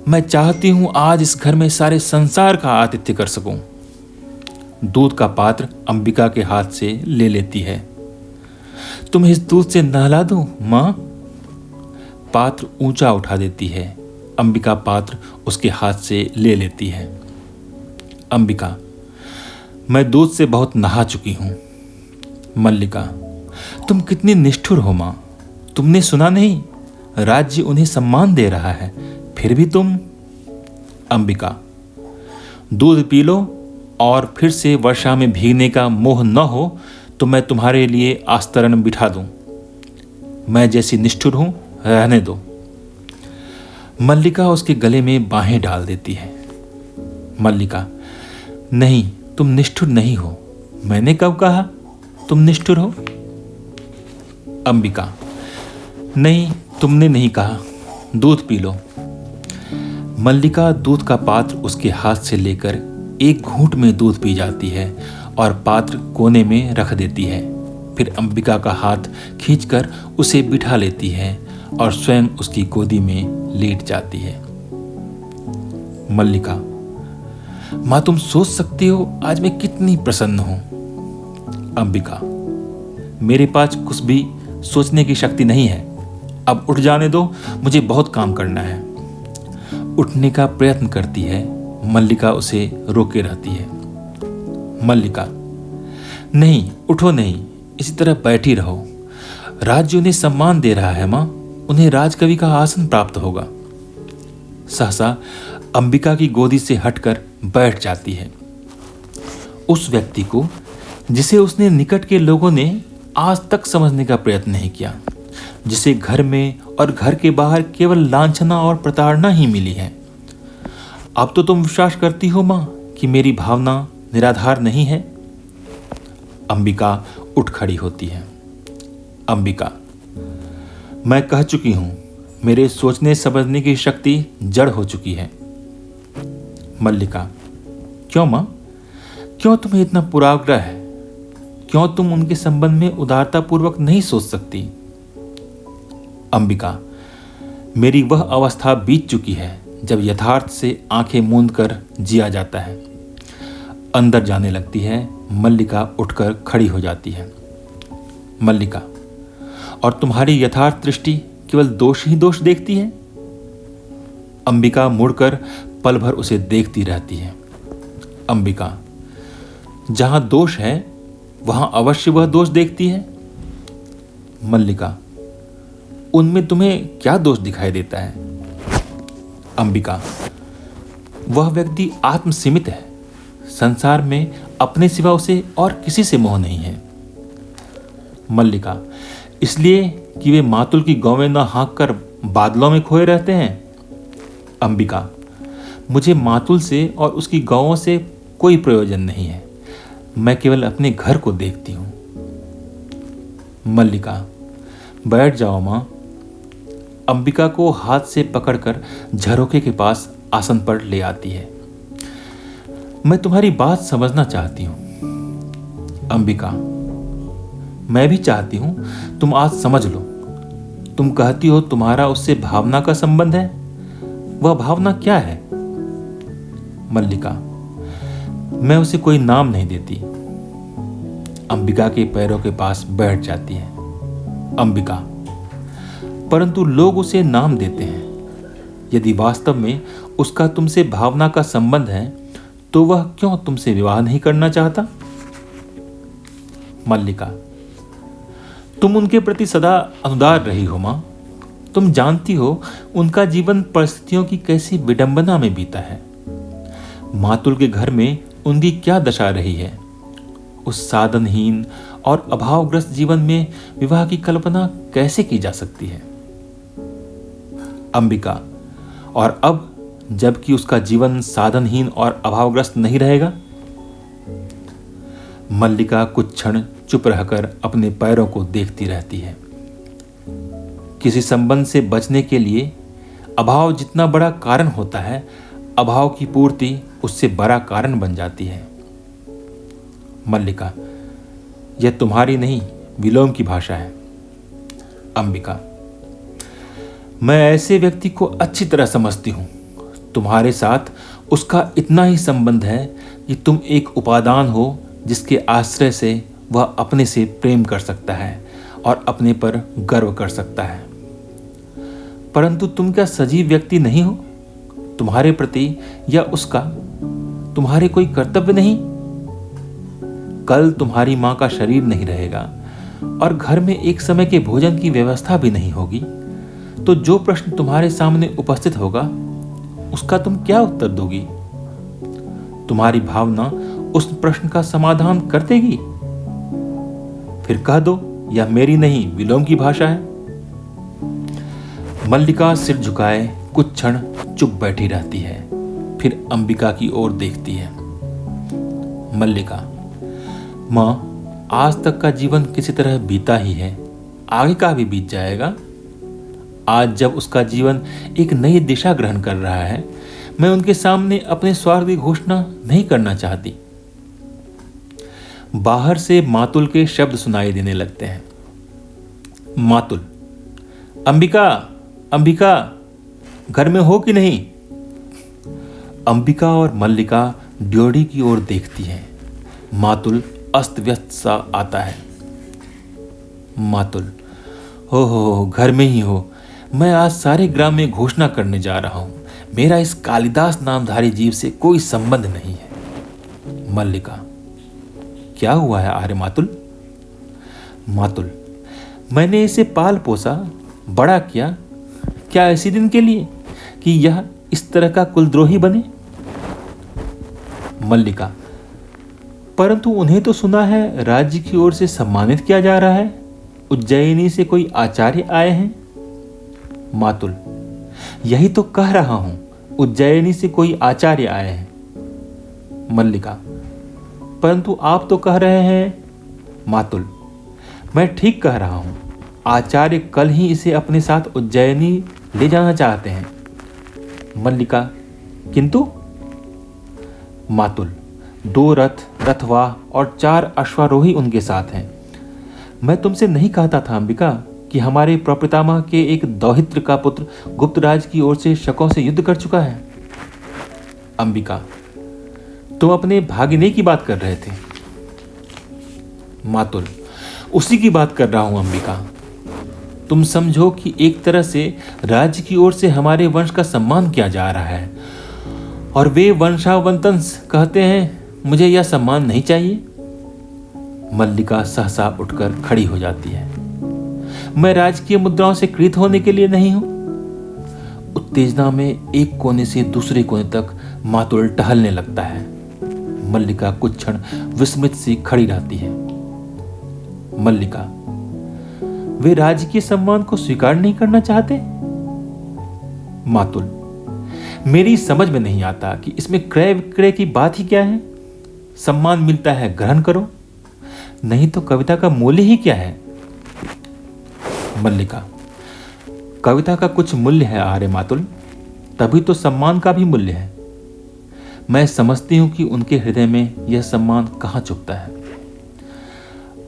मैं चाहती हूं आज इस घर में सारे संसार का आतिथ्य कर सकूं। दूध का पात्र अंबिका के हाथ से ले लेती है। तुम इस दूध से नहला दूं माँ? पात्र ऊंचा उठा देती है। अंबिका पात्र उसके हाथ से ले लेती है। अंबिका, मैं दूध से बहुत नहा चुकी हूं। मल्लिका, तुम कितनी निष्ठुर हो माँ। तुमने सुना नहीं, राज्य उन्हें सम्मान दे रहा है, फिर भी तुम। अंबिका, दूध पी लो और फिर से वर्षा में भीगने का मोह न हो तो मैं तुम्हारे लिए आस्तरण बिठा दूं। मैं जैसी निष्ठुर हूं, रहने दो। मल्लिका उसके गले में बाहें डाल देती है। मल्लिका, नहीं, तुम निष्ठुर नहीं हो। मैंने कब कहा तुम निष्ठुर हो? अंबिका, नहीं, तुमने नहीं कहा। दूध पी लो। मल्लिका दूध का पात्र उसके हाथ से लेकर एक घूंट में दूध पी जाती है और पात्र कोने में रख देती है। फिर अंबिका का हाथ खींचकर उसे बिठा लेती है और स्वयं उसकी गोदी में लेट जाती है। मल्लिका, माँ, तुम सोच सकती हो आज मैं कितनी प्रसन्न हूं। अंबिका, मेरे पास कुछ भी सोचने की शक्ति नहीं है। अब उठ जाने दो, मुझे बहुत काम करना है। उठने का प्रयत्न करती है। मल्लिका उसे रोके रहती है। मल्लिका, नहीं, उठो नहीं, इसी तरह बैठी रहो। राज्य उन्हें सम्मान दे रहा है माँ, उन्हें राजकवि का आसन प्राप्त होगा। सहसा अंबिका की गोदी से हटकर बैठ जाती है। उस व्यक्ति को जिसे उसने निकट के लोगों ने आज तक समझने का प्रयत्न नहीं किया, जिसे घर में और घर के बाहर केवल लांछना और प्रताड़ना ही मिली है। अब तो तुम विश्वास करती हो माँ कि मेरी भावना निराधार नहीं है? अंबिका उठ खड़ी होती है। अंबिका, मैं कह चुकी हूं, मेरे सोचने समझने की शक्ति जड़ हो चुकी है। मल्लिका, क्यों माँ? क्यों तुम्हें इतना पुराग्रह है? क्यों तुम उनके संबंध में उदारतापूर्वक नहीं सोच सकती? अंबिका, मेरी वह अवस्था बीत चुकी है जब यथार्थ से आंखें मूंद कर जिया जाता है। अंदर जाने लगती है। मल्लिका उठकर खड़ी हो जाती है। मल्लिका, और तुम्हारी यथार्थ दृष्टि केवल दोष ही दोष देखती है? अंबिका मुड़कर पल भर उसे देखती रहती है। अंबिका, जहां दोष है वहां अवश्य वह दोष देखती है। मल्लिका, उनमें तुम्हें क्या दोष दिखाई देता है? अंबिका, वह व्यक्ति आत्मसीमित है। संसार में अपने सिवा उसे और किसी से मोह नहीं है। मल्लिका, इसलिए कि वे मातुल की गौवें न हाँक कर बादलों में खोए रहते हैं। अंबिका, मुझे मातुल से और उसकी गौओं से कोई प्रयोजन नहीं है। मैं केवल अपने घर को देखती हूं। मल्लिका, बैठ जाओ मां। अंबिका को हाथ से पकड़कर झरोखे के पास आसन पर ले आती है। मैं तुम्हारी बात समझना चाहती हूं। अंबिका, मैं भी चाहती हूं तुम आज समझ लो। तुम कहती हो तुम्हारा उससे भावना का संबंध है। वह भावना क्या है? मल्लिका, मैं उसे कोई नाम नहीं देती। अंबिका के पैरों के पास बैठ जाती है। अंबिका, परंतु लोग उसे नाम देते हैं। यदि वास्तव में उसका तुमसे भावना का संबंध है तो वह क्यों तुमसे विवाह नहीं करना चाहता? मल्लिका, तुम उनके प्रति सदा अनुदार रही हो मां। तुम जानती हो उनका जीवन परिस्थितियों की कैसी विडंबना में बीता है। मातुल के घर में उनकी क्या दशा रही है। उस साधनहीन और अभावग्रस्त जीवन में विवाह की कल्पना कैसे की जा सकती है? अंबिका, और अब जबकि उसका जीवन साधनहीन और अभावग्रस्त नहीं रहेगा? मल्लिका कुछ क्षण चुप रहकर अपने पैरों को देखती रहती है। किसी संबंध से बचने के लिए अभाव जितना बड़ा कारण होता है, अभाव की पूर्ति उससे बड़ा कारण बन जाती है। मल्लिका, यह तुम्हारी नहीं, विलोम की भाषा है। अंबिका, मैं ऐसे व्यक्ति को अच्छी तरह समझती हूं। तुम्हारे साथ उसका इतना ही संबंध है कि तुम एक उपादान हो जिसके आश्रय से वह अपने से प्रेम कर सकता है और अपने पर गर्व कर सकता है। परंतु तुम क्या सजीव व्यक्ति नहीं हो? तुम्हारे प्रति या उसका तुम्हारे कोई कर्तव्य नहीं? कल तुम्हारी मां का शरीर नहीं रहेगा और घर में एक समय के भोजन की व्यवस्था भी नहीं होगी, तो जो प्रश्न तुम्हारे सामने उपस्थित होगा उसका तुम क्या उत्तर दोगी? तुम्हारी भावना उस प्रश्न का समाधान कर देगी? फिर कह दो यह मेरी नहीं विलोम की भाषा है। मल्लिका सिर झुकाए कुछ क्षण चुप बैठी रहती है, फिर अंबिका की ओर देखती है। मल्लिका, मां, आज तक का जीवन किसी तरह बीता ही है, आगे का भी बीत जाएगा। आज जब उसका जीवन एक नई दिशा ग्रहण कर रहा है, मैं उनके सामने अपने स्वार्थ की घोषणा नहीं करना चाहती। बाहर से मातुल के शब्द सुनाई देने लगते हैं। मातुल, अंबिका, अंबिका, घर में हो कि नहीं? अंबिका और मल्लिका ड्योढ़ी की ओर देखती हैं। मातुल अस्त व्यस्त सा आता है। मातुल, हो घर में ही हो। मैं आज सारे ग्राम में घोषणा करने जा रहा हूं, मेरा इस कालिदास नामधारी जीव से कोई संबंध नहीं है। मल्लिका, क्या हुआ है आर्य मातुल? मातुल, मैंने इसे पाल पोसा, बड़ा किया, क्या ऐसी दिन के लिए कि यह इस तरह का कुलद्रोही बने? मल्लिका, परंतु उन्हें तो सुना है राज्य की ओर से सम्मानित किया जा रहा है, उज्जैनी से कोई आचार्य आए हैं। मातुल, यही तो कह रहा हूं, उज्जैनी से कोई आचार्य आए हैं। मल्लिका, परंतु आप तो कह रहे हैं। मातुल, मैं ठीक कह रहा हूं, आचार्य कल ही इसे अपने साथ उज्जैनी ले जाना चाहते हैं। मल्लिका, किंतु? मातुल, 2 रथ, रथवाह और 4 अश्वारोही उनके साथ हैं। मैं तुमसे नहीं कहता था अंबिका कि हमारे प्रपितामह के एक दौहित्र का पुत्र गुप्तराज की ओर से शकों से युद्ध कर चुका है। अंबिका, तुम अपने भागिने की बात कर रहे थे। मातुल, उसी की बात कर रहा हूं अंबिका। तुम समझो कि एक तरह से राज्य की ओर से हमारे वंश का सम्मान किया जा रहा है और वे वंशावंतंस कहते हैं मुझे यह सम्मान नहीं चाहिए। मल्लिका सहसा उठकर खड़ी हो जाती है। मैं राजकीय मुद्राओं से कृत होने के लिए नहीं हूं। उत्तेजना में एक कोने से दूसरे कोने तक मातुल टहलने लगता है। मल्लिका कुछ क्षण विस्मित सी खड़ी रहती है। मल्लिका, वे राजकीय सम्मान को स्वीकार नहीं करना चाहते? मातुल, मेरी समझ में नहीं आता कि इसमें क्रय विक्रय की बात ही क्या है। सम्मान मिलता है ग्रहण करो, नहीं तो कविता का मूल्य ही क्या है? मल्लिका, कविता का कुछ मूल्य है आर्य मातुल, तभी तो सम्मान का भी मूल्य है। मैं समझती हूं कि उनके हृदय में यह सम्मान कहां चुभता है।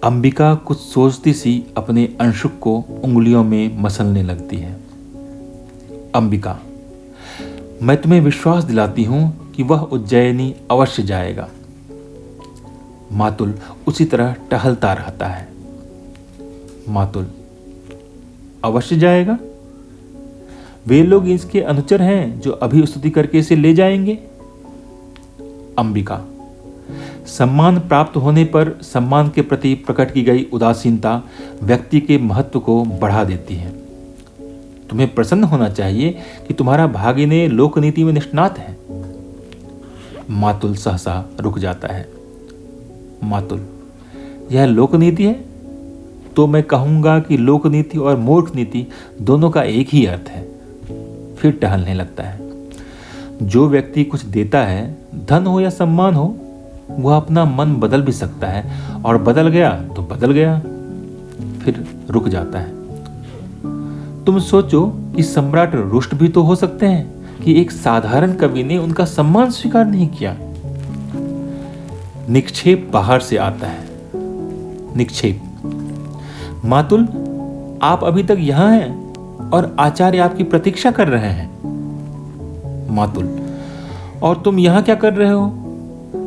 अंबिका कुछ सोचती सी अपने अंशुक को उंगलियों में मसलने लगती है। अंबिका, मैं तुम्हें विश्वास दिलाती हूं कि वह उज्जैनी अवश्य जाएगा। मातुल उसी तरह टहलता रहता है। मातुल, अवश्य जाएगा? वे लोग इसके अनुचर हैं जो अभी स्तुति करके इसे ले जाएंगे। अंबिका, सम्मान प्राप्त होने पर सम्मान के प्रति प्रकट की गई उदासीनता व्यक्ति के महत्व को बढ़ा देती है। तुम्हें प्रसन्न होना चाहिए कि तुम्हारा भागिने लोकनीति में निष्णात है। मातुल सहसा रुक जाता है। मातुल, यह लोकनीति है? तो मैं कहूंगा कि लोकनीति और मूर्ख नीति दोनों का एक ही अर्थ है। फिर टहलने लगता है। जो व्यक्ति कुछ देता है, धन हो या सम्मान हो, वह अपना मन बदल भी सकता है और बदल गया तो बदल गया। फिर रुक जाता है। तुम सोचो कि सम्राट रुष्ट भी तो हो सकते हैं कि एक साधारण कवि ने उनका सम्मान स्वीकार नहीं किया। निक्षेप बाहर से आता है। निक्षेप, मातुल, आप अभी तक यहां हैं और आचार्य आपकी प्रतीक्षा कर रहे हैं। मातुल, और तुम यहाँ क्या कर रहे हो?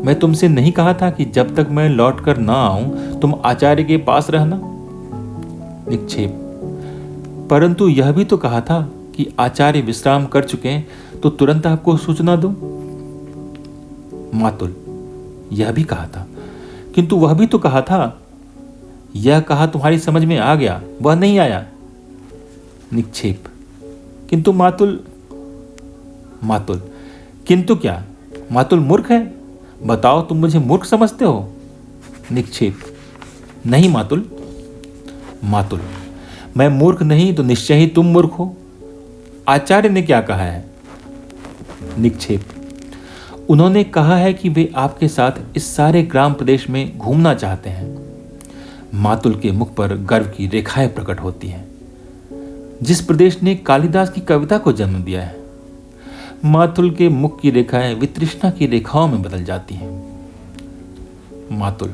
मैं तुमसे नहीं कहा था कि जब तक मैं लौट कर ना आऊं तुम आचार्य के पास रहना? निक्षेप, परंतु यह भी तो कहा था कि आचार्य विश्राम कर चुके हैं तो तुरंत आपको सूचना दूं। मातुल, यह भी कहा था, किंतु वह भी तो कहा था। यह कहा तुम्हारी समझ में आ गया, वह नहीं आया। निक्षेप, किंतु मातुल। मातुल, किंतु क्या? मातुल मूर्ख है? बताओ, तुम मुझे मूर्ख समझते हो? निक्षेप, नहीं मातुल। मातुल, मैं मूर्ख नहीं तो निश्चय ही तुम मूर्ख हो। आचार्य ने क्या कहा है? निक्षेप, उन्होंने कहा है कि वे आपके साथ इस सारे ग्राम प्रदेश में घूमना चाहते हैं। मातुल के मुख पर गर्व की रेखाएं प्रकट होती हैं। जिस प्रदेश ने कालिदास की कविता को जन्म दिया है, मातुल के मुख की रेखाएं वितृष्णा की रेखाओं में बदल जाती हैं। मातुल,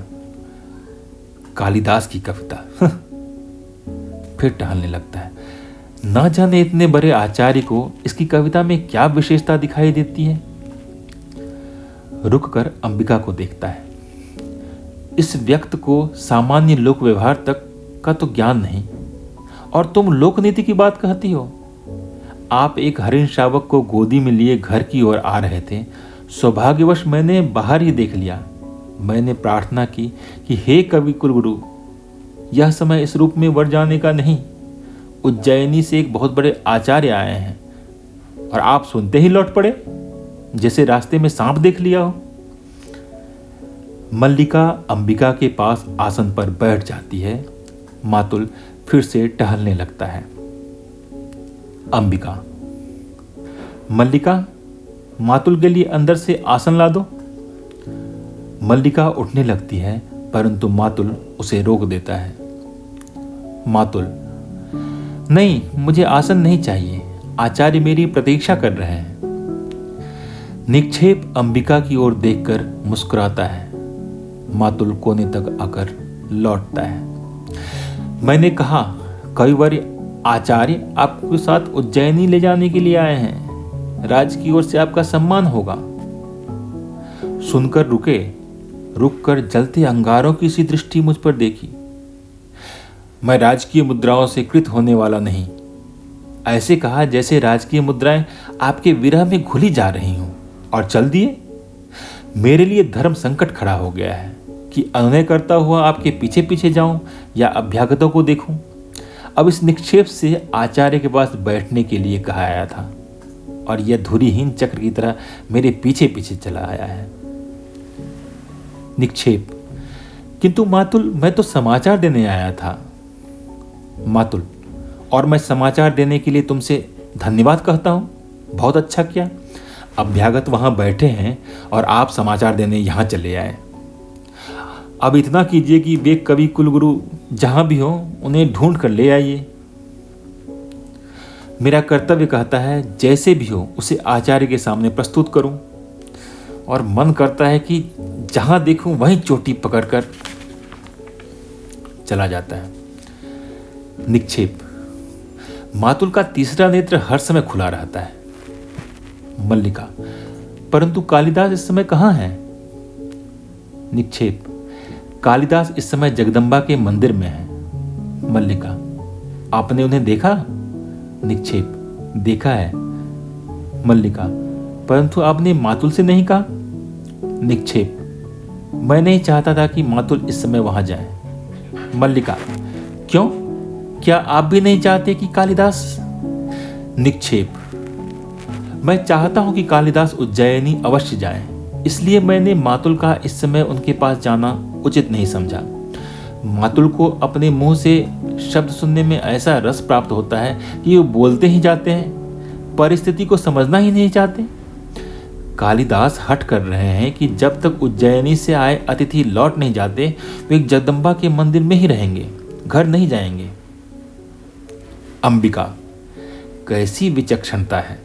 कालिदास की कविता। फिर टहलने लगता है। ना जाने इतने बड़े आचार्य को इसकी कविता में क्या विशेषता दिखाई देती है। रुककर अंबिका को देखता है। इस व्यक्ति को सामान्य लोक व्यवहार तक का तो ज्ञान नहीं, और तुम लोकनीति की बात कहती हो। आप एक हरिण शावक को गोदी में लिए घर की ओर आ रहे थे। सौभाग्यवश मैंने बाहर ही देख लिया। मैंने प्रार्थना की कि हे कवि कुलगुरु, यह समय इस रूप में बढ़ जाने का नहीं। उज्जैनी से एक बहुत बड़े आचार्य आए हैं और आप सुनते ही लौट पड़े, जैसे रास्ते में सांप देख लिया हो। मल्लिका अंबिका के पास आसन पर बैठ जाती है। मातुल फिर से टहलने लगता है। अंबिका, मल्लिका, मातुल के लिए अंदर से आसन ला दो। मल्लिका उठने लगती है, परंतु मातुल उसे रोक देता है। मातुल, नहीं, मुझे आसन नहीं चाहिए। आचार्य मेरी प्रतीक्षा कर रहे हैं। निक्षेप अंबिका की ओर देखकर मुस्कुराता है। मातुल कोने तक आकर लौटता है। मैंने कहा, कविवर्य, आचार्य आपके साथ उज्जैनी ले जाने के लिए आए हैं। राज की ओर से आपका सम्मान होगा। सुनकर रुककर जलते अंगारों की सी दृष्टि मुझ पर देखी। मैं राजकीय मुद्राओं से कृत होने वाला नहीं। ऐसे कहा जैसे राजकीय मुद्राएं आपके विरह में घुली जा रही हूं, और चल दिए। मेरे लिए धर्म संकट खड़ा हो गया है कि अनुनय करता हुआ आपके पीछे पीछे जाऊं या अभ्यागतों को देखूं। अब इस निक्षेप से आचार्य के पास बैठने के लिए कहा आया था, और यह धुरीहीन चक्र की तरह मेरे पीछे पीछे चला आया है। निक्षेप, किंतु मातुल, मैं तो समाचार देने आया था। मातुल, और मैं समाचार देने के लिए तुमसे धन्यवाद कहता हूं। बहुत अच्छा किया। अभ्यागत वहां बैठे हैं और आप समाचार देने यहां चले आए। अब इतना कीजिए कि वे कवि कुलगुरु जहां भी हो उन्हें ढूंढ कर ले आइए। मेरा कर्तव्य कहता है जैसे भी हो उसे आचार्य के सामने प्रस्तुत करूं, और मन करता है कि जहां देखूं वहीं चोटी पकड़कर चला जाता है। निक्षेप, मातुल का तीसरा नेत्र हर समय खुला रहता है। मल्लिका, परंतु कालिदास इस समय कहां है? निक्षेप, कालिदास इस समय जगदम्बा के मंदिर में है। मल्लिका, आपने उन्हें देखा? निक्षेप, देखा है। मल्लिका, परंतु आपने मातुल से नहीं कहा? निक्षेप, मैं नहीं चाहता था कि मातुल इस समय वहां जाए। मल्लिका, क्यों? क्या आप भी नहीं चाहते कि कालिदास? निक्षेप, मैं चाहता हूं कि कालिदास उज्जैनी अवश्य जाए, इसलिए मैंने मातुल का इस समय उनके पास जाना उचित नहीं समझा। मातुल को अपने मुंह से शब्द सुनने में ऐसा रस प्राप्त होता है कि वो बोलते ही जाते हैं, परिस्थिति को समझना ही नहीं चाहते। कालिदास हट कर रहे हैं कि जब तक उज्जैनी से आए अतिथि लौट नहीं जाते वे जगदम्बा के मंदिर में ही रहेंगे, घर नहीं जाएंगे। अंबिका, कैसी विचक्षणता है।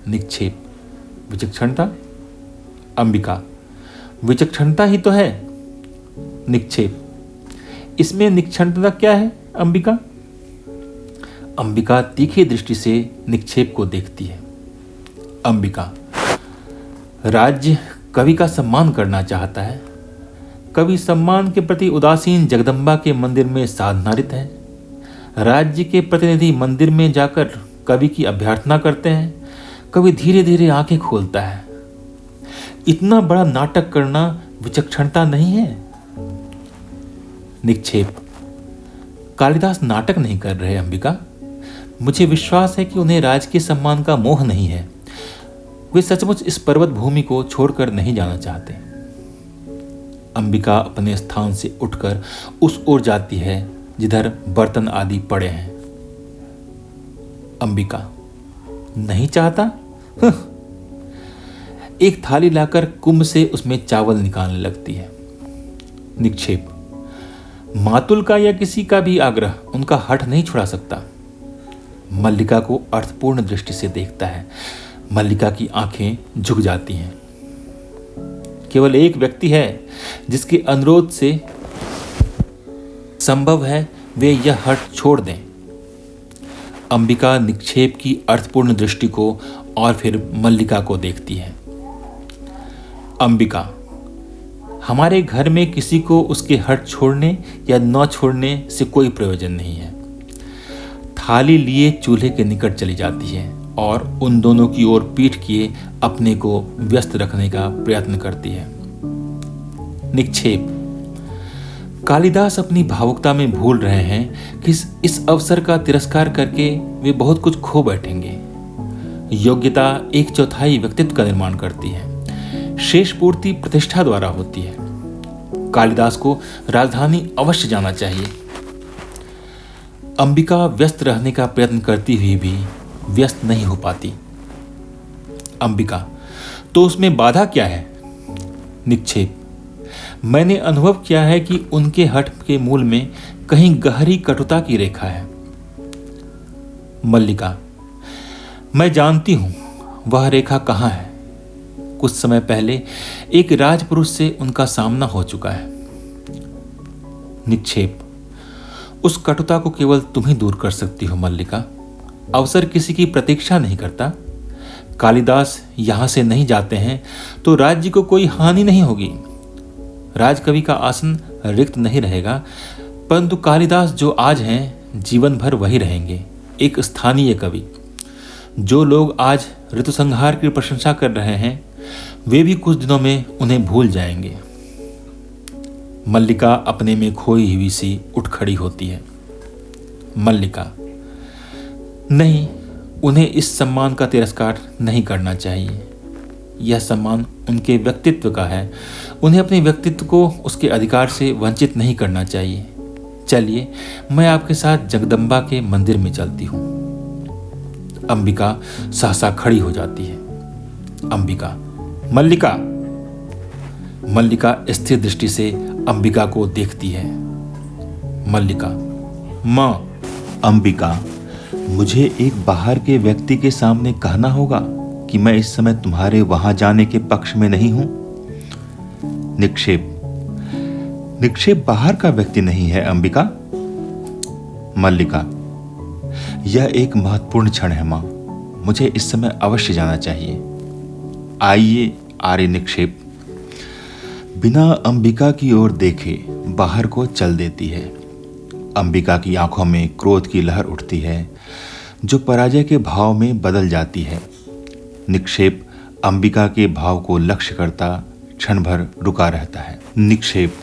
निक्षेप, विचक्षणता? अंबिका, विचक्षणता ही तो है। निक्षेप, इसमें निक्षणता क्या है? अंबिका? अंबिका तीखी दृष्टि से निक्षेप को देखती है। अंबिका, राज्य कवि का सम्मान करना चाहता है। कवि सम्मान के प्रति उदासीन जगदम्बा के मंदिर में साधनारत है। राज्य के प्रतिनिधि मंदिर में जाकर कवि की अभ्यर्थना करते हैं। कवि धीरे धीरे आंखें खोलता है। इतना बड़ा नाटक करना विचक्षणता नहीं है। निक्षेप, कालिदास नाटक नहीं कर रहे अंबिका। मुझे विश्वास है कि उन्हें राज के सम्मान का मोह नहीं है। वे सचमुच इस पर्वत भूमि को छोड़कर नहीं जाना चाहते। अंबिका अपने स्थान से उठकर उस ओर जाती है जिधर बर्तन आदि पड़े हैं। अंबिका, नहीं चाहता? एक थाली लाकर कुंभ से उसमें चावल निकालने लगती है। निक्षेप, मातुल का या किसी का भी आग्रह उनका हठ नहीं छुड़ा सकता। मल्लिका को अर्थपूर्ण दृष्टि से देखता है। मल्लिका की आंखें झुक जाती हैं। केवल एक व्यक्ति है जिसके अनुरोध से संभव है वे यह हठ छोड़ दें। अंबिका निक्षेप की अर्थपूर्ण दृष्टि को और फिर मल्लिका को देखती है। अंबिका, हमारे घर में किसी को उसके हठ छोड़ने या न छोड़ने से कोई प्रयोजन नहीं है। थाली लिए चूल्हे के निकट चली जाती है और उन दोनों की ओर पीठ किए अपने को व्यस्त रखने का प्रयत्न करती है। निक्षेप, कालिदास अपनी भावुकता में भूल रहे हैं कि इस अवसर का तिरस्कार करके वे बहुत कुछ खो बैठेंगे। योग्यता 1/4 व्यक्तित्व का निर्माण करती है। शेष पूर्ति प्रतिष्ठा द्वारा होती है। कालिदास को राजधानी अवश्य जाना चाहिए। अंबिका व्यस्त रहने का प्रयत्न करती हुई भी व्यस्त नहीं हो पाती। अंबिका, तो उसमें बाधा क्या है? निक्षेप, मैंने अनुभव किया है कि उनके हठ के मूल में कहीं गहरी कटुता की रेखा है। मल्लिका, मैं जानती हूं वह रेखा कहां है। कुछ समय पहले एक राजपुरुष से उनका सामना हो चुका है। निक्षेप, उस कटुता को केवल तुम ही दूर कर सकती हो मल्लिका। अवसर किसी की प्रतीक्षा नहीं करता। कालिदास यहां से नहीं जाते हैं तो राज्य को कोई हानि नहीं होगी। राजकवि का आसन रिक्त नहीं रहेगा, परंतु कालिदास जो आज हैं जीवन भर वही रहेंगे, एक स्थानीय कवि। जो लोग आज ऋतुसंहार की प्रशंसा कर रहे हैं वे भी कुछ दिनों में उन्हें भूल जाएंगे। मल्लिका अपने में खोई हुई सी उठ खड़ी होती है। मल्लिका, नहीं, उन्हें इस सम्मान का तिरस्कार नहीं करना चाहिए। यह सम्मान उनके व्यक्तित्व का है। उन्हें अपने व्यक्तित्व को उसके अधिकार से वंचित नहीं करना चाहिए। चलिए, मैं आपके साथ जगदम्बा के मंदिर में चलती हूं। अंबिका सहसा खड़ी हो जाती है। अंबिका, मल्लिका। मल्लिका स्थिर दृष्टि से अंबिका को देखती है। मल्लिका, मां। अंबिका, मुझे एक बाहर के व्यक्ति के सामने कहना होगा कि मैं इस समय तुम्हारे वहां जाने के पक्ष में नहीं हूं। निक्षेप, निक्षेप बाहर का व्यक्ति नहीं है अंबिका। मल्लिका, यह एक महत्वपूर्ण क्षण है मां। मुझे इस समय अवश्य जाना चाहिए। आइए आर्य निक्षेप। बिना अंबिका की ओर देखे बाहर को चल देती है। अंबिका की आंखों में क्रोध की लहर उठती है जो पराजय के भाव में बदल जाती है। निक्षेप अंबिका के भाव को लक्ष्य करता क्षण भर रुका रहता है। निक्षेप,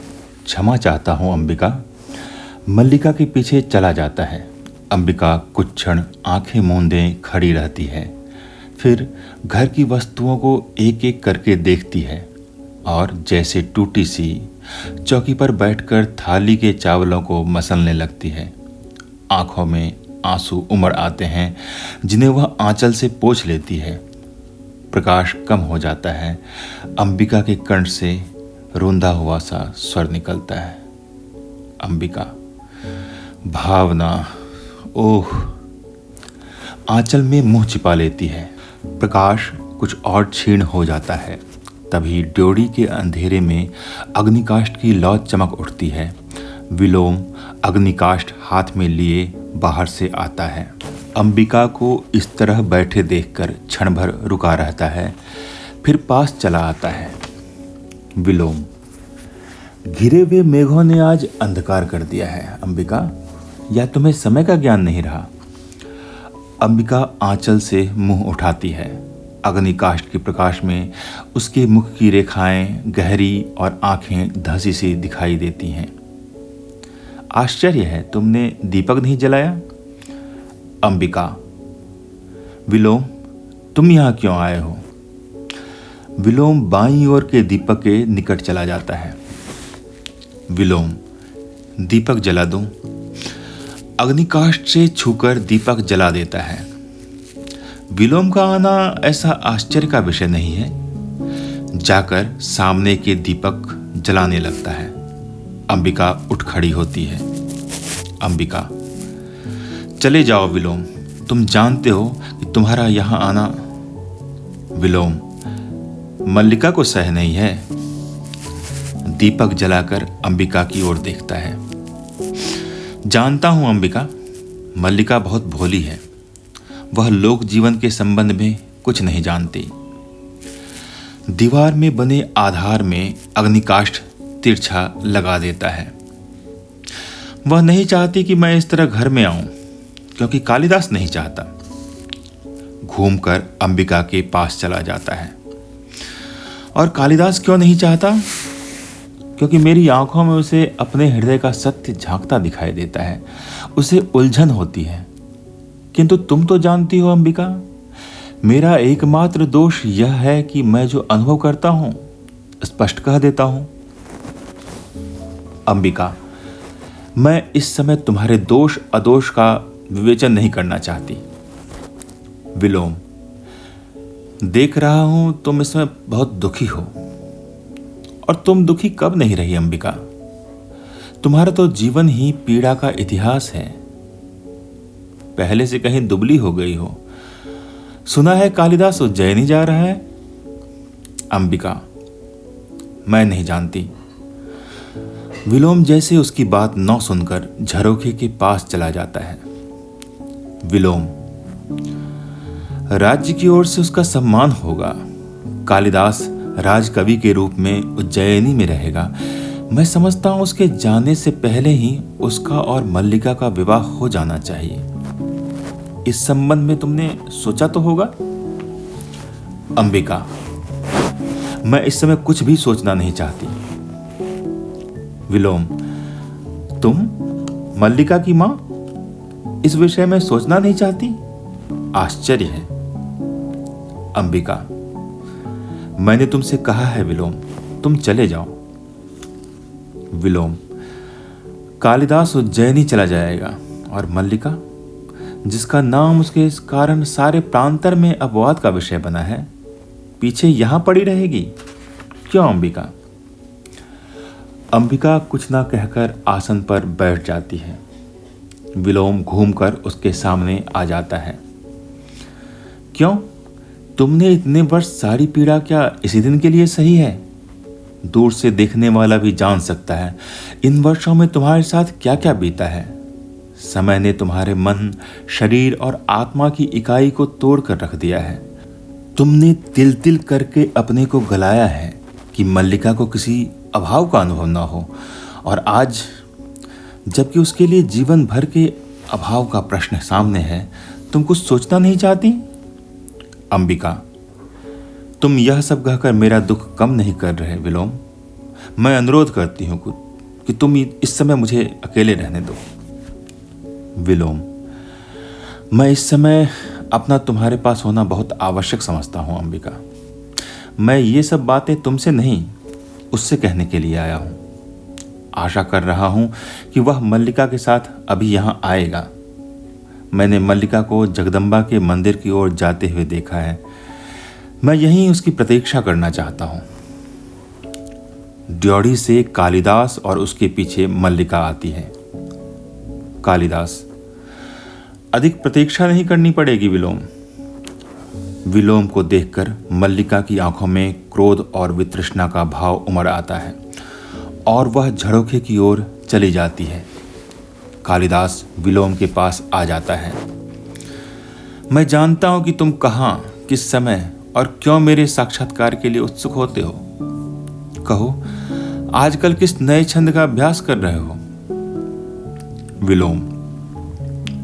क्षमा चाहता हूं अंबिका। मल्लिका के पीछे चला जाता है। अंबिका कुछ क्षण आंखें मूंदे खड़ी रहती है, फिर घर की वस्तुओं को एक एक करके देखती है और जैसे टूटी सी चौकी पर बैठकर थाली के चावलों को मसलने लगती है। आंखों में आंसू उमड़ आते हैं जिन्हें वह आंचल से पोंछ लेती है। प्रकाश कम हो जाता है। अंबिका के कंठ से रूंधा हुआ सा स्वर निकलता है। अंबिका, भावना, ओह। आंचल में मुंह छिपा लेती है। प्रकाश कुछ और क्षीण हो जाता है। तभी ड्योढ़ी के अंधेरे में अग्निकाष्ठ की लौ चमक उठती है। विलोम अग्निकाष्ठ हाथ में लिए बाहर से आता है। अंबिका को इस तरह बैठे देखकर क्षण भर रुका रहता है, फिर पास चला आता है। विलोम, घिरे हुए मेघों ने आज अंधकार कर दिया है अंबिका, या तुम्हें समय का ज्ञान नहीं रहा? अंबिका आंचल से मुंह उठाती है। अग्निकाष्ठ के प्रकाश में उसके मुख की रेखाएं गहरी और आंखें धंसी सी दिखाई देती हैं। आश्चर्य है, तुमने दीपक नहीं जलाया? अंबिका, विलोम, तुम यहां क्यों आए हो? विलोम बाईं ओर के दीपक के निकट चला जाता है। विलोम, दीपक जला दूं? अग्निकाष्ठ से छूकर दीपक जला देता है। विलोम का आना ऐसा आश्चर्य का विषय नहीं है। जाकर सामने के दीपक जलाने लगता है। अंबिका उठ खड़ी होती है। अंबिका, चले जाओ विलोम, तुम जानते हो कि तुम्हारा यहां आना। विलोम, मल्लिका को सह नहीं है। दीपक जलाकर अंबिका की ओर देखता है। जानता हूं अंबिका, मल्लिका बहुत भोली है। वह लोक जीवन के संबंध में कुछ नहीं जानती। दीवार में बने आधार में अग्निकाष्ठ तिरछा लगा देता है। वह नहीं चाहती कि मैं इस तरह घर में आऊं, क्योंकि कालिदास नहीं चाहता। घूमकर अंबिका के पास चला जाता है। और कालिदास क्यों नहीं चाहता? क्योंकि मेरी आंखों में उसे अपने हृदय का सत्य झांकता दिखाई देता है। उसे उलझन होती है। किंतु तुम तो जानती हो अंबिका, मेरा एकमात्र दोष यह है कि मैं जो अनुभव करता हूं स्पष्ट कह देता हूं। अंबिका, मैं इस समय तुम्हारे दोष अदोष का विवेचन नहीं करना चाहती। विलोम, देख रहा हूं तुम इसमें बहुत दुखी हो। और तुम दुखी कब नहीं रही अंबिका? तुम्हारा तो जीवन ही पीड़ा का इतिहास है। पहले से कहीं दुबली हो गई हो। सुना है कालिदास उज्जैनी जा रहा है। अंबिका, मैं नहीं जानती। विलोम जैसे उसकी बात न सुनकर झरोखे के पास चला जाता है। विलोम, राज्य की ओर से उसका सम्मान होगा। कालिदास राजकवि के रूप में उज्जैनी में रहेगा। मैं समझता हूं उसके जाने से पहले ही उसका और मल्लिका का विवाह हो जाना चाहिए। इस संबंध में तुमने सोचा तो होगा? अंबिका, मैं इस समय कुछ भी सोचना नहीं चाहती। विलोम, तुम मल्लिका की मां इस विषय में सोचना नहीं चाहती? आश्चर्य है। अंबिका, मैंने तुमसे कहा है विलोम, तुम चले जाओ। विलोम, कालिदास उज्जैनी चला जाएगा और मल्लिका, जिसका नाम उसके इस कारण सारे प्रांतर में अपवाद का विषय बना है, पीछे यहां पड़ी रहेगी। क्यों अंबिका? अंबिका कुछ ना कहकर आसन पर बैठ जाती है। विलोम घूमकर उसके सामने आ जाता है। क्यों, तुमने इतने वर्ष सारी पीड़ा क्या इसी दिन के लिए सही है? दूर से देखने वाला भी जान सकता है इन वर्षों में तुम्हारे साथ क्या क्या बीता है। समय ने तुम्हारे मन, शरीर और आत्मा की इकाई को तोड़ कर रख दिया है। तुमने तिल तिल करके अपने को गलाया है कि मल्लिका को किसी अभाव का अनुभव ना हो, और आज जबकि उसके लिए जीवन भर के अभाव का प्रश्न सामने है, तुम कुछ सोचना नहीं चाहती? अंबिका, तुम यह सब कहकर मेरा दुख कम नहीं कर रहे विलोम। मैं अनुरोध करती हूं कि तुम इस समय मुझे अकेले रहने दो। विलोम, मैं इस समय अपना तुम्हारे पास होना बहुत आवश्यक समझता हूं अंबिका। मैं ये सब बातें तुमसे नहीं, उससे कहने के लिए आया हूं। आशा कर रहा हूं कि वह मल्लिका के साथ अभी यहां आएगा। मैंने मल्लिका को जगदम्बा के मंदिर की ओर जाते हुए देखा है। मैं यहीं उसकी प्रतीक्षा करना चाहता हूं। ड्योढ़ी से कालिदास और उसके पीछे मल्लिका आती है। कालिदास, अधिक प्रतीक्षा नहीं करनी पड़ेगी विलोम। विलोम को देखकर मल्लिका की आंखों में क्रोध और वितृष्णा का भाव उमड़ आता है और वह झरोखे की ओर चली जाती है। कालिदास विलोम के पास आ जाता है। मैं जानता हूं कि तुम कहां, किस समय और क्यों मेरे साक्षात्कार के लिए उत्सुक होते हो? कहो, आजकल किस नए छंद का अभ्यास कर रहे हो? विलोम,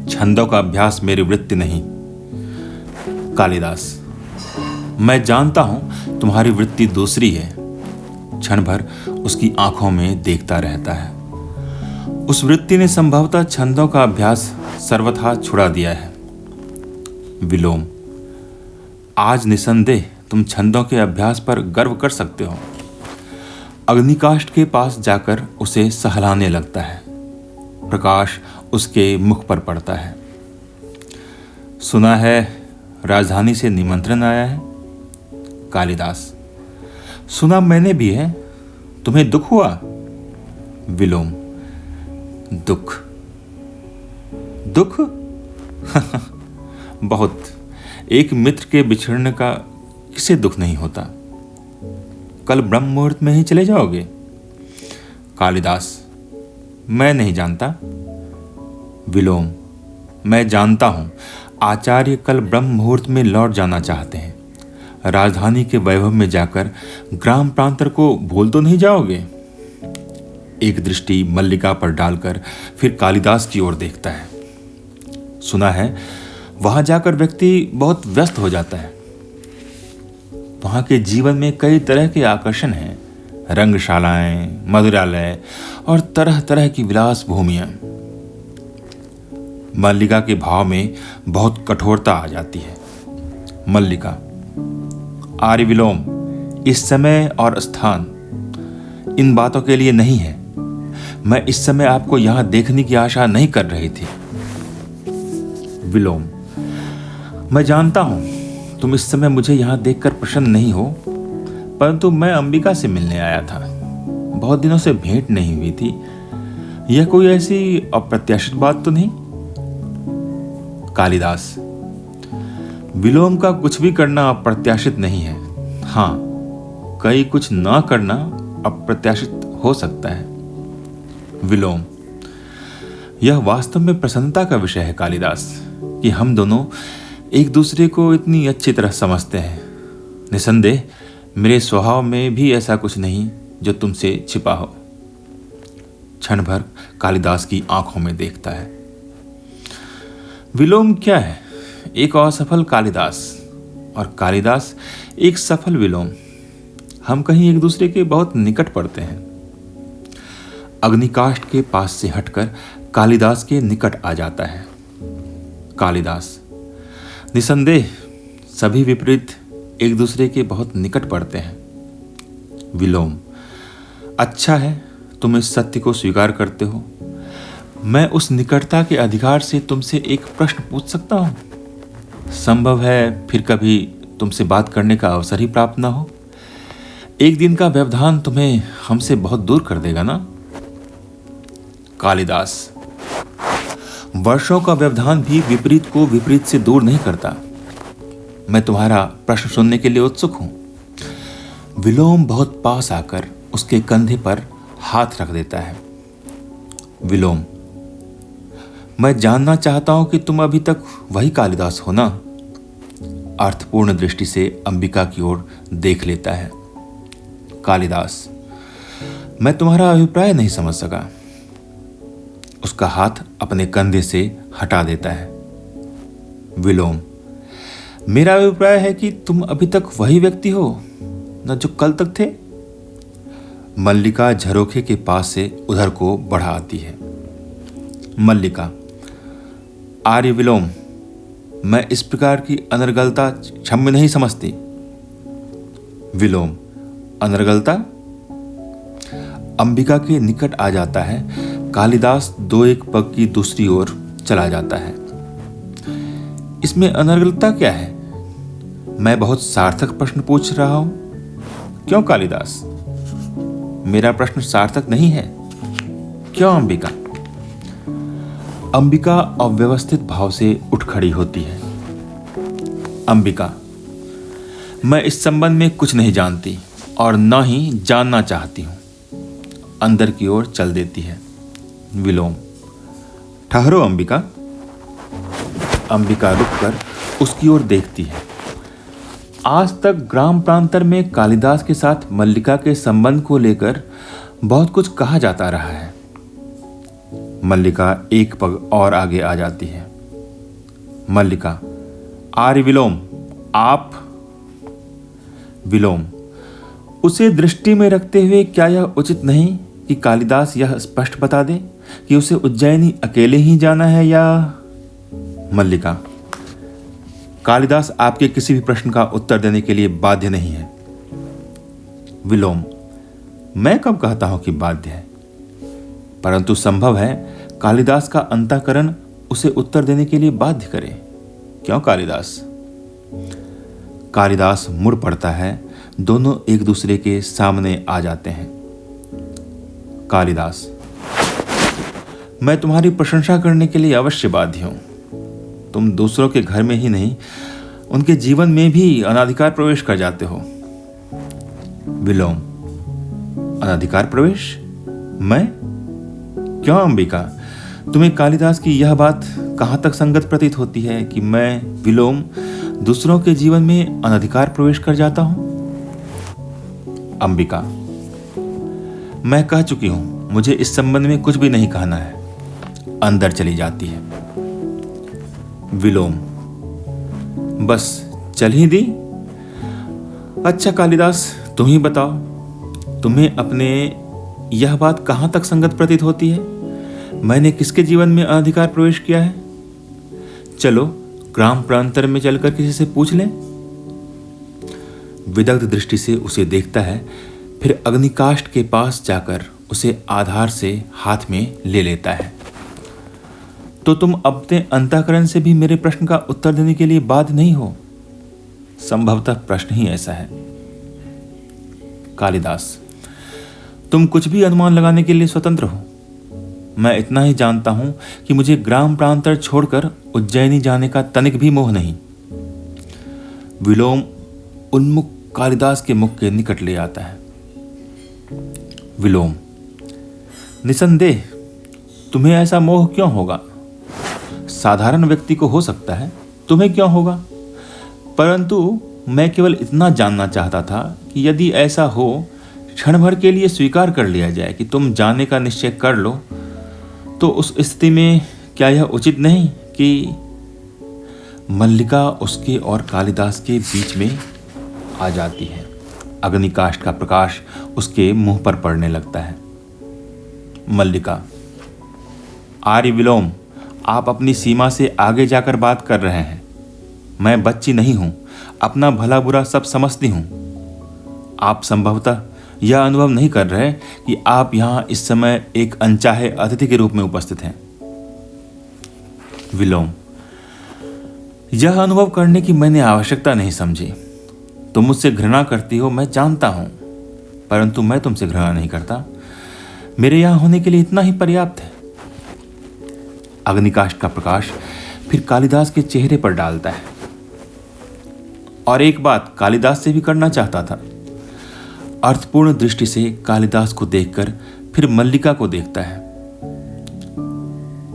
छंदों का अभ्यास मेरी वृत्ति नहीं। कालिदास, मैं जानता हूं तुम्हारी वृत्ति दूसरी है। क्षण भर उसकी आंखों में देखता रहता है। उस वृत्ति ने संभवतः छंदों का अभ्यास सर्वथा छुड़ा दिया है। विलोम, आज निसंदेह तुम छंदों के अभ्यास पर गर्व कर सकते हो। अग्निकाष्ठ के पास जाकर उसे सहलाने लगता है। प्रकाश उसके मुख पर पड़ता है। सुना है राजधानी से निमंत्रण आया है? कालिदास, सुना मैंने भी है। तुम्हें दुख हुआ? विलोम, दुख? दुख? बहुत। एक मित्र के बिछड़ने का किसे दुख नहीं होता। कल ब्रह्म मुहूर्त में ही चले जाओगे? कालिदास, मैं नहीं जानता। विलोम, मैं जानता हूं। आचार्य कल ब्रह्म मुहूर्त में लौट जाना चाहते हैं। राजधानी के वैभव में जाकर ग्राम प्रांतर को भूल तो नहीं जाओगे? एक दृष्टि मल्लिका पर डालकर फिर कालिदास की ओर देखता है। सुना है वहां जाकर व्यक्ति बहुत व्यस्त हो जाता है। वहां के जीवन में कई तरह के आकर्षण हैं, रंगशालाएं, मदिरालय और तरह तरह की विलास भूमियां। मल्लिका के भाव में बहुत कठोरता आ जाती है। मल्लिका, आर्य विलोम, इस समय और स्थान इन बातों के लिए नहीं है। मैं इस समय आपको यहां देखने की आशा नहीं कर रही थी। विलोम, मैं जानता हूं तुम इस समय मुझे यहां देखकर प्रसन्न नहीं हो, परंतु मैं अंबिका से मिलने आया था। बहुत दिनों से भेंट नहीं हुई थी। यह कोई ऐसी अप्रत्याशित बात तो नहीं? कालिदास, विलोम का कुछ भी करना अप्रत्याशित नहीं है। हाँ, कई कुछ ना करना अप्रत्याशित हो सकता है। विलोम, यह वास्तव में प्रसन्नता का विषय है कालिदास, कि हम दोनों एक दूसरे को इतनी अच्छी तरह समझते हैं। निसंदेह मेरे स्वभाव में भी ऐसा कुछ नहीं जो तुमसे छिपा हो। क्षण भर कालिदास की आंखों में देखता है। विलोम क्या है? एक असफल कालिदास और कालिदास एक सफल विलोम। हम कहीं एक दूसरे के बहुत निकट पड़ते हैं। अग्निकाष्ठ के पास से हटकर कालिदास के निकट आ जाता है। कालिदास, निसंदेह सभी विपरीत एक दूसरे के बहुत निकट पड़ते हैं। विलोम, अच्छा है तुम इस सत्य को स्वीकार करते हो। मैं उस निकटता के अधिकार से तुमसे एक प्रश्न पूछ सकता हूं? संभव है फिर कभी तुमसे बात करने का अवसर ही प्राप्त ना हो। एक दिन का व्यवधान तुम्हें हमसे बहुत दूर कर देगा ना? कालिदास, वर्षों का व्यवधान भी विपरीत को विपरीत से दूर नहीं करता। मैं तुम्हारा प्रश्न सुनने के लिए उत्सुक हूं। विलोम बहुत पास आकर उसके कंधे पर हाथ रख देता है। विलोम, मैं जानना चाहता हूं कि तुम अभी तक वही कालिदास हो ना? अर्थपूर्ण दृष्टि से अंबिका की ओर देख लेता है। कालिदास, मैं तुम्हारा अभिप्राय नहीं समझ सका। उसका हाथ अपने कंधे से हटा देता है। विलोम, मेरा अभिप्राय है कि तुम अभी तक वही व्यक्ति हो न जो कल तक थे। मल्लिका झरोखे के पास से उधर को बढ़ा आती है। मल्लिका, आर्य विलोम, मैं इस प्रकार की अनर्गलता क्षम्य नहीं समझती। विलोम, अनर्गलता? अंबिका के निकट आ जाता है। कालिदास दो एक पग की दूसरी ओर चला जाता है। इसमें अनर्गलता क्या है? मैं बहुत सार्थक प्रश्न पूछ रहा हूं। क्यों कालिदास? मेरा प्रश्न सार्थक नहीं है। क्यों अंबिका? अंबिका अव्यवस्थित भाव से उठ खड़ी होती है। अंबिका, मैं इस संबंध में कुछ नहीं जानती और न ही जानना चाहती हूं। अंदर की ओर चल देती है। विलोम, ठहरो अंबिका। अंबिका रुककर उसकी ओर देखती है। आज तक ग्राम प्रांतर में कालिदास के साथ मल्लिका के संबंध को लेकर बहुत कुछ कहा जाता रहा है। मल्लिका एक पग और आगे आ जाती है। मल्लिका, आर्य विलोम, आप। विलोम, उसे दृष्टि में रखते हुए क्या यह उचित नहीं कि कालिदास यह स्पष्ट बता दे कि उसे उज्जैनी अकेले ही जाना है या? मल्लिका, कालिदास आपके किसी भी प्रश्न का उत्तर देने के लिए बाध्य नहीं है। विलोम, मैं कब कहता हूं कि बाध्य है, परंतु संभव है कालिदास का अंतःकरण उसे उत्तर देने के लिए बाध्य करे। क्यों कालिदास? कालिदास मुड़ पड़ता है, दोनों एक दूसरे के सामने आ जाते हैं। कालिदास, मैं तुम्हारी प्रशंसा करने के लिए अवश्य बाध्य हूं। तुम दूसरों के घर में ही नहीं, उनके जीवन में भी अनाधिकार प्रवेश कर जाते हो। विलोम, अनाधिकार प्रवेश? मैं? क्यों अंबिका, तुम्हें कालिदास की यह बात कहां तक संगत प्रतीत होती है कि मैं, विलोम, दूसरों के जीवन में अनाधिकार प्रवेश कर जाता हूं? अंबिका, मैं कह चुकी हूं, मुझे इस संबंध में कुछ भी नहीं कहना है। अंदर चली जाती है। विलोम, बस चल ही दी? अच्छा कालिदास, तुम ही बताओ, तुम्हें अपने यह बात कहां तक संगत प्रतीत होती है? मैंने किसके जीवन में अनाधिकार प्रवेश किया है? चलो ग्राम प्रांतर में चलकर किसी से पूछ लें। विदग्ध दृष्टि से उसे देखता है, फिर अग्निकाष्ठ के पास जाकर उसे आधार से हाथ में ले लेता है। तो तुम अपने अंतःकरण से भी मेरे प्रश्न का उत्तर देने के लिए बाध्य नहीं हो? संभवतः प्रश्न ही ऐसा है। कालिदास, तुम कुछ भी अनुमान लगाने के लिए स्वतंत्र हो। मैं इतना ही जानता हूं कि मुझे ग्राम प्रांतर छोड़कर उज्जैनी जाने का तनिक भी मोह नहीं। विलोम उन्मुख कालिदास के मुख के निकट ले आता है। विलोम, निसंदेह तुम्हें ऐसा मोह क्यों होगा? साधारण व्यक्ति को हो सकता है, तुम्हें क्यों होगा? परंतु मैं केवल इतना जानना चाहता था कि यदि ऐसा हो, क्षण भर के लिए स्वीकार कर लिया जाए कि तुम जाने का निश्चय कर लो, तो उस स्थिति में क्या यह उचित नहीं कि मल्लिका उसके और कालिदास के बीच में आ जाती है। अग्निकाष्ठ का प्रकाश उसके मुंह पर पड़ने लगता है। मल्लिका, आर्य विलोम, आप अपनी सीमा से आगे जाकर बात कर रहे हैं। मैं बच्ची नहीं हूं, अपना भला बुरा सब समझती हूं। आप संभवतः यह अनुभव नहीं कर रहे कि आप यहां इस समय एक अनचाहे अतिथि के रूप में उपस्थित हैं। विलोम, यह अनुभव करने की मैंने आवश्यकता नहीं समझी। तुम मुझसे घृणा करती हो, मैं जानता हूं, परंतु मैं तुमसे घृणा नहीं करता। मेरे यहां होने के लिए इतना ही पर्याप्त है। अग्निकाष्ठ का प्रकाश फिर कालिदास के चेहरे पर डालता है। और एक बात कालिदास से भी करना चाहता था। अर्थपूर्ण दृष्टि से कालिदास को देखकर फिर मल्लिका को देखता है।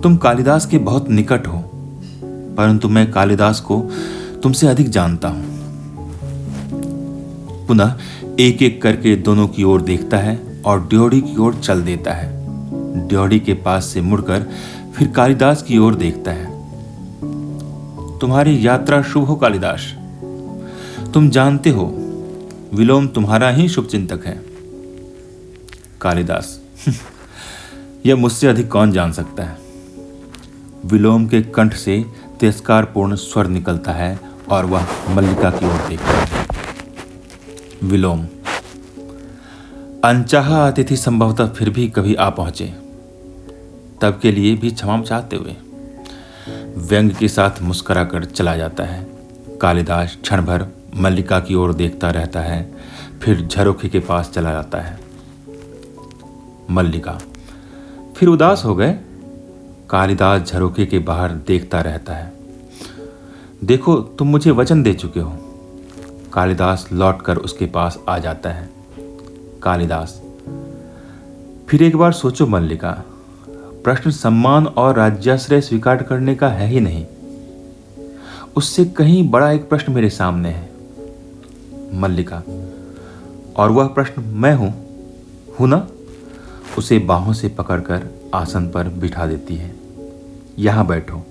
तुम कालिदास के बहुत निकट हो, परंतु मैं कालिदास को तुमसे अधिक जानता हूं। पुनः एक एक करके दोनों की ओर देखता है और ड्योढ़ी की ओर चल देता है। ड्योढ़ी के पास से मुड़कर फिर कालिदास की ओर देखता है। तुम्हारी यात्रा शुभ हो कालिदास। तुम जानते हो विलोम तुम्हारा ही शुभचिंतक है। कालिदास, यह मुझसे अधिक कौन जान सकता है। विलोम के कंठ से तिरस्कारपूर्ण स्वर निकलता है और वह मल्लिका की ओर देखता है। विलोम, अनचाहा अतिथि संभवतः फिर भी कभी आ पहुंचे, तब के लिए भी क्षमा चाहते हुए व्यंग के साथ मुस्कुरा कर चला जाता है। कालिदास क्षण भर मल्लिका की ओर देखता रहता है, फिर झरोखे के पास चला जाता है। मल्लिका, फिर उदास हो गए? कालिदास झरोखे के बाहर देखता रहता है। देखो, तुम मुझे वचन दे चुके हो। कालिदास लौटकर उसके पास आ जाता है। कालिदास, फिर एक बार सोचो मल्लिका, प्रश्न सम्मान और राज्याश्रय स्वीकार करने का है ही नहीं। उससे कहीं बड़ा एक प्रश्न मेरे सामने है। मल्लिका, और वह प्रश्न मैं हूं ना? उसे बाहों से पकड़कर आसन पर बिठा देती है। यहां बैठो,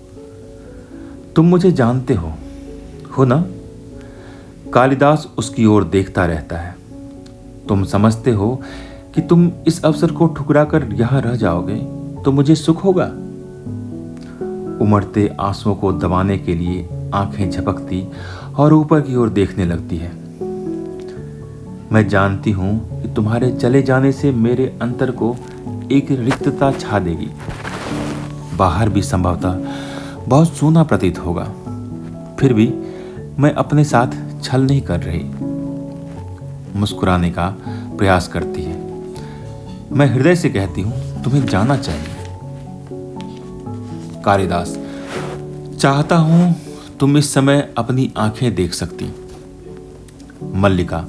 तुम मुझे जानते हो ना? कालिदास उसकी ओर देखता रहता है। तुम समझते हो कि तुम इस अवसर को ठुकराकर यहां रह जाओगे तो मुझे सुख होगा? उमड़ते आंसुओं को दबाने के लिए आंखें झपकती और ऊपर की ओर देखने लगती है। मैं जानती हूं कि तुम्हारे चले जाने से मेरे अंतर को एक रिक्तता छा देगी। बाहर भी संभवतः बहुत सूना प्रतीत होगा। फिर भी मैं अपने साथ छल नहीं कर रही। मुस्कुराने का प्रयास करती है। मैं हृदय से कहती हूं, तुम्हें जाना चाहिए। कालिदास, चाहता हूं तुम इस समय अपनी आंखें देख सकती। मल्लिका,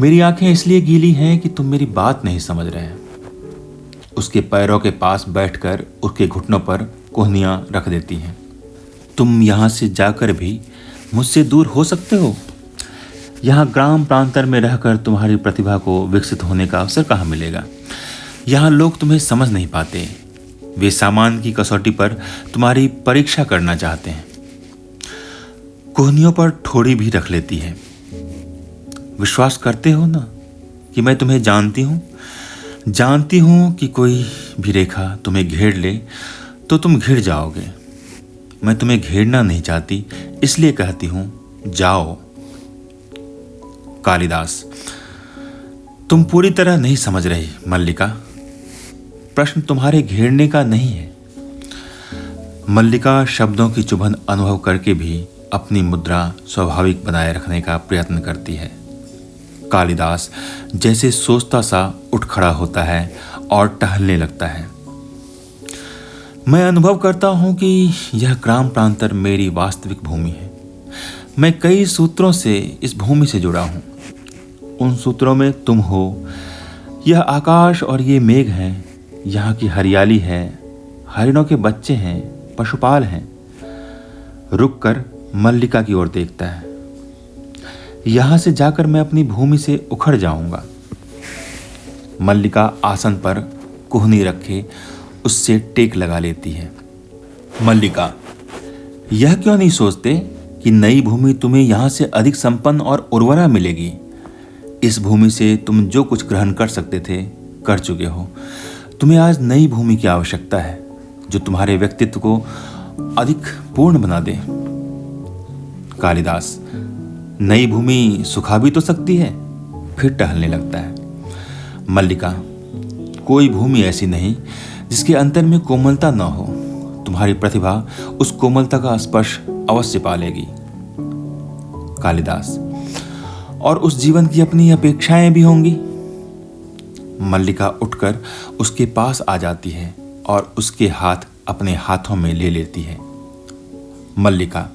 मेरी आंखें इसलिए गीली हैं कि तुम मेरी बात नहीं समझ रहे हैं। उसके पैरों के पास बैठकर उसके घुटनों पर कोहनियां रख देती हैं। तुम यहां से जाकर भी मुझसे दूर हो सकते हो। यहाँ ग्राम प्रांतर में रहकर तुम्हारी प्रतिभा को विकसित होने का अवसर कहाँ मिलेगा? यहाँ लोग तुम्हें समझ नहीं पाते। वे सामान की कसौटी पर तुम्हारी परीक्षा करना चाहते हैं। कोहनियों पर ठोड़ी भी रख लेती है। विश्वास करते हो ना कि मैं तुम्हें जानती हूँ? जानती हूँ कि कोई भी रेखा तुम्हें घेर ले तो तुम घिर जाओगे। मैं तुम्हें घेरना नहीं चाहती, इसलिए कहती हूँ, जाओ। कालिदास, तुम पूरी तरह नहीं समझ रही मल्लिका। प्रश्न तुम्हारे घेरने का नहीं है। मल्लिका शब्दों की चुभन अनुभव करके भी अपनी मुद्रा स्वाभाविक बनाए रखने का प्रयत्न करती है। कालिदास जैसे सोचता सा उठ खड़ा होता है और टहलने लगता है। मैं अनुभव करता हूं कि यह ग्राम प्रांतर मेरी वास्तविक भूमि है। मैं कई सूत्रों से इस भूमि से जुड़ा हूं। उन सूत्रों में तुम हो, यह आकाश और ये मेघ हैं, यहाँ की हरियाली है, हरिणों के बच्चे हैं, पशुपाल हैं। रुक कर मल्लिका की ओर देखता है। यहां से जाकर मैं अपनी भूमि से उखड़ जाऊंगा। मल्लिका आसन पर कोहनी रखे उससे टेक लगा लेती है। मल्लिका, यह क्यों नहीं सोचते कि नई भूमि तुम्हें यहां से अधिक संपन्न और उर्वरा मिलेगी? इस भूमि से तुम जो कुछ ग्रहण कर सकते थे, कर चुके हो। तुम्हें आज नई भूमि की आवश्यकता है जो तुम्हारे व्यक्तित्व को अधिक पूर्ण बना दे। कालिदास, नई भूमि सुखा भी तो सकती है। फिर टहलने लगता है। मल्लिका, कोई भूमि ऐसी नहीं जिसके अंतर में कोमलता न हो। तुम्हारी प्रतिभा उस कोमलता का स्पर्श अवश्य पालेगी। कालिदास, और उस जीवन की अपनी अपेक्षाएं भी होंगी। मल्लिका उठकर उसके पास आ जाती है और उसके हाथ अपने हाथों में ले लेती है। मल्लिका,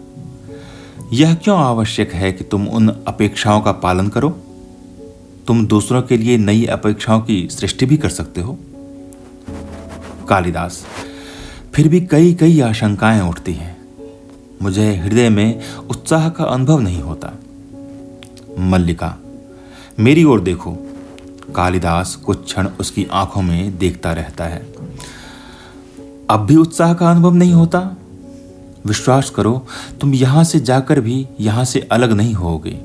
यह क्यों आवश्यक है कि तुम उन अपेक्षाओं का पालन करो? तुम दूसरों के लिए नई अपेक्षाओं की सृष्टि भी कर सकते हो। कालिदास, फिर भी कई कई आशंकाएं उठती हैं। मुझे हृदय में उत्साह का अनुभव नहीं होता। मल्लिका, मेरी ओर देखो। कालिदास कुछ क्षण उसकी आंखों में देखता रहता है। अब भी उत्साह का अनुभव नहीं होता? विश्वास करो, तुम यहां से जाकर भी यहां से अलग नहीं होगे।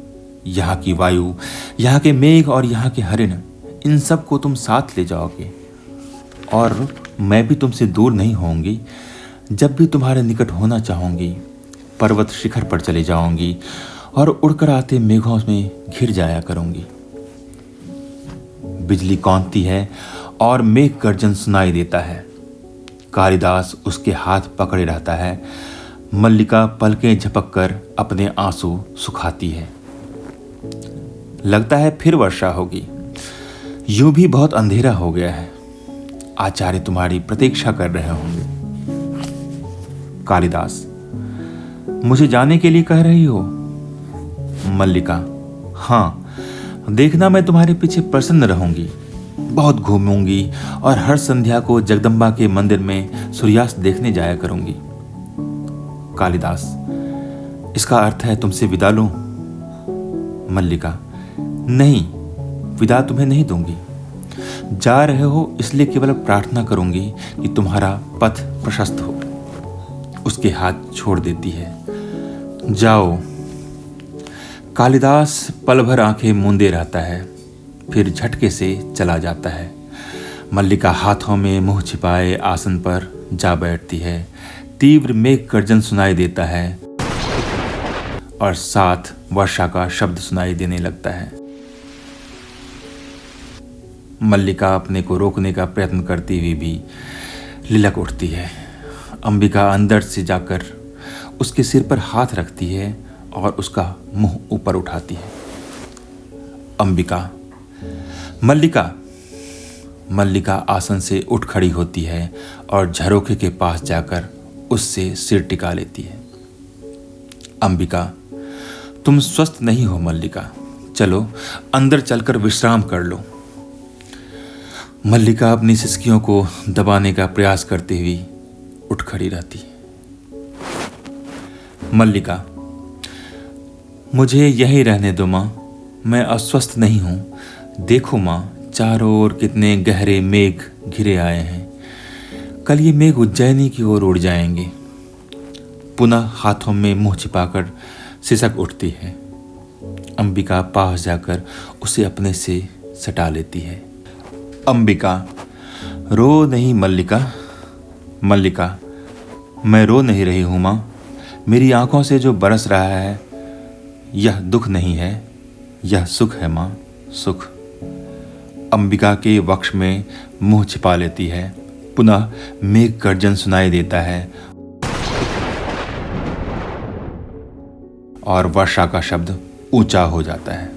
यहाँ की वायु, यहाँ के मेघ और यहाँ के हरिण, इन सब को तुम साथ ले जाओगे और मैं भी तुमसे दूर नहीं होंगी। जब भी तुम्हारे निकट होना चाहूंगी, पर्वत शिखर पर चले जाऊंगी और उड़कर आते मेघों में घिर जाया करूंगी। बिजली कौंधती है और मेघ गर्जन सुनाई देता है। कालिदास उसके हाथ पकड़े रहता है। मल्लिका पलकें झपककर अपने आंसू सुखाती है। लगता है फिर वर्षा होगी। यूं भी बहुत अंधेरा हो गया है। आचार्य तुम्हारी प्रतीक्षा कर रहे होंगे। कालिदास, मुझे जाने के लिए कह रही हो? मल्लिका, हाँ, देखना मैं तुम्हारे पीछे प्रसन्न रहूंगी। बहुत घूमूंगी और हर संध्या को जगदम्बा के मंदिर में सूर्यास्त देखने जाया करूंगी। कालिदास, इसका अर्थ है तुमसे विदा लूं? मल्लिका, नहीं, विदा तुम्हें नहीं दूंगी। जा रहे हो इसलिए केवल प्रार्थना करूंगी कि तुम्हारा पथ प्रशस्त हो। उसके हाथ छोड़ देती है। जाओ। कालिदास पल भर आंखें मूंदे रहता है, फिर झटके से चला जाता है। मल्लिका हाथों में मुंह छिपाए आसन पर जा बैठती है। तीव्र मेघ गर्जन सुनाई देता है और साथ वर्षा का शब्द सुनाई देने लगता है। मल्लिका अपने को रोकने का प्रयत्न करती हुई भी लिलक उठती है। अंबिका अंदर से जाकर उसके सिर पर हाथ रखती है और उसका मुंह ऊपर उठाती है। अंबिका, मल्लिका। मल्लिका आसन से उठ खड़ी होती है और झरोखे के पास जाकर उससे सिर टिका लेती है। अंबिका, तुम स्वस्थ नहीं हो मल्लिका, चलो अंदर चलकर विश्राम कर लो। मल्लिका अपनी सिसकियों को दबाने का प्रयास करते हुए उठ खड़ी रहती है। मल्लिका, मुझे यहीं रहने दो माँ, मैं अस्वस्थ नहीं हूँ। देखो माँ, चारों ओर कितने गहरे मेघ घिरे आए हैं। कल ये मेघ उज्जैनी की ओर उड़ जाएंगे। पुनः हाथों में मुंह छिपाकर सिसक उठती है। अंबिका पास जाकर उसे अपने से सटा लेती है। अंबिका, रो नहीं मल्लिका। मल्लिका, मैं रो नहीं रही हूँ माँ, मेरी आंखों से जो बरस रहा है यह दुख नहीं है, यह सुख है माँ, सुख। अंबिका के वक्ष में मुंह छिपा लेती है। पुनः मेघ गर्जन सुनाई देता है और वर्षा का शब्द ऊंचा हो जाता है।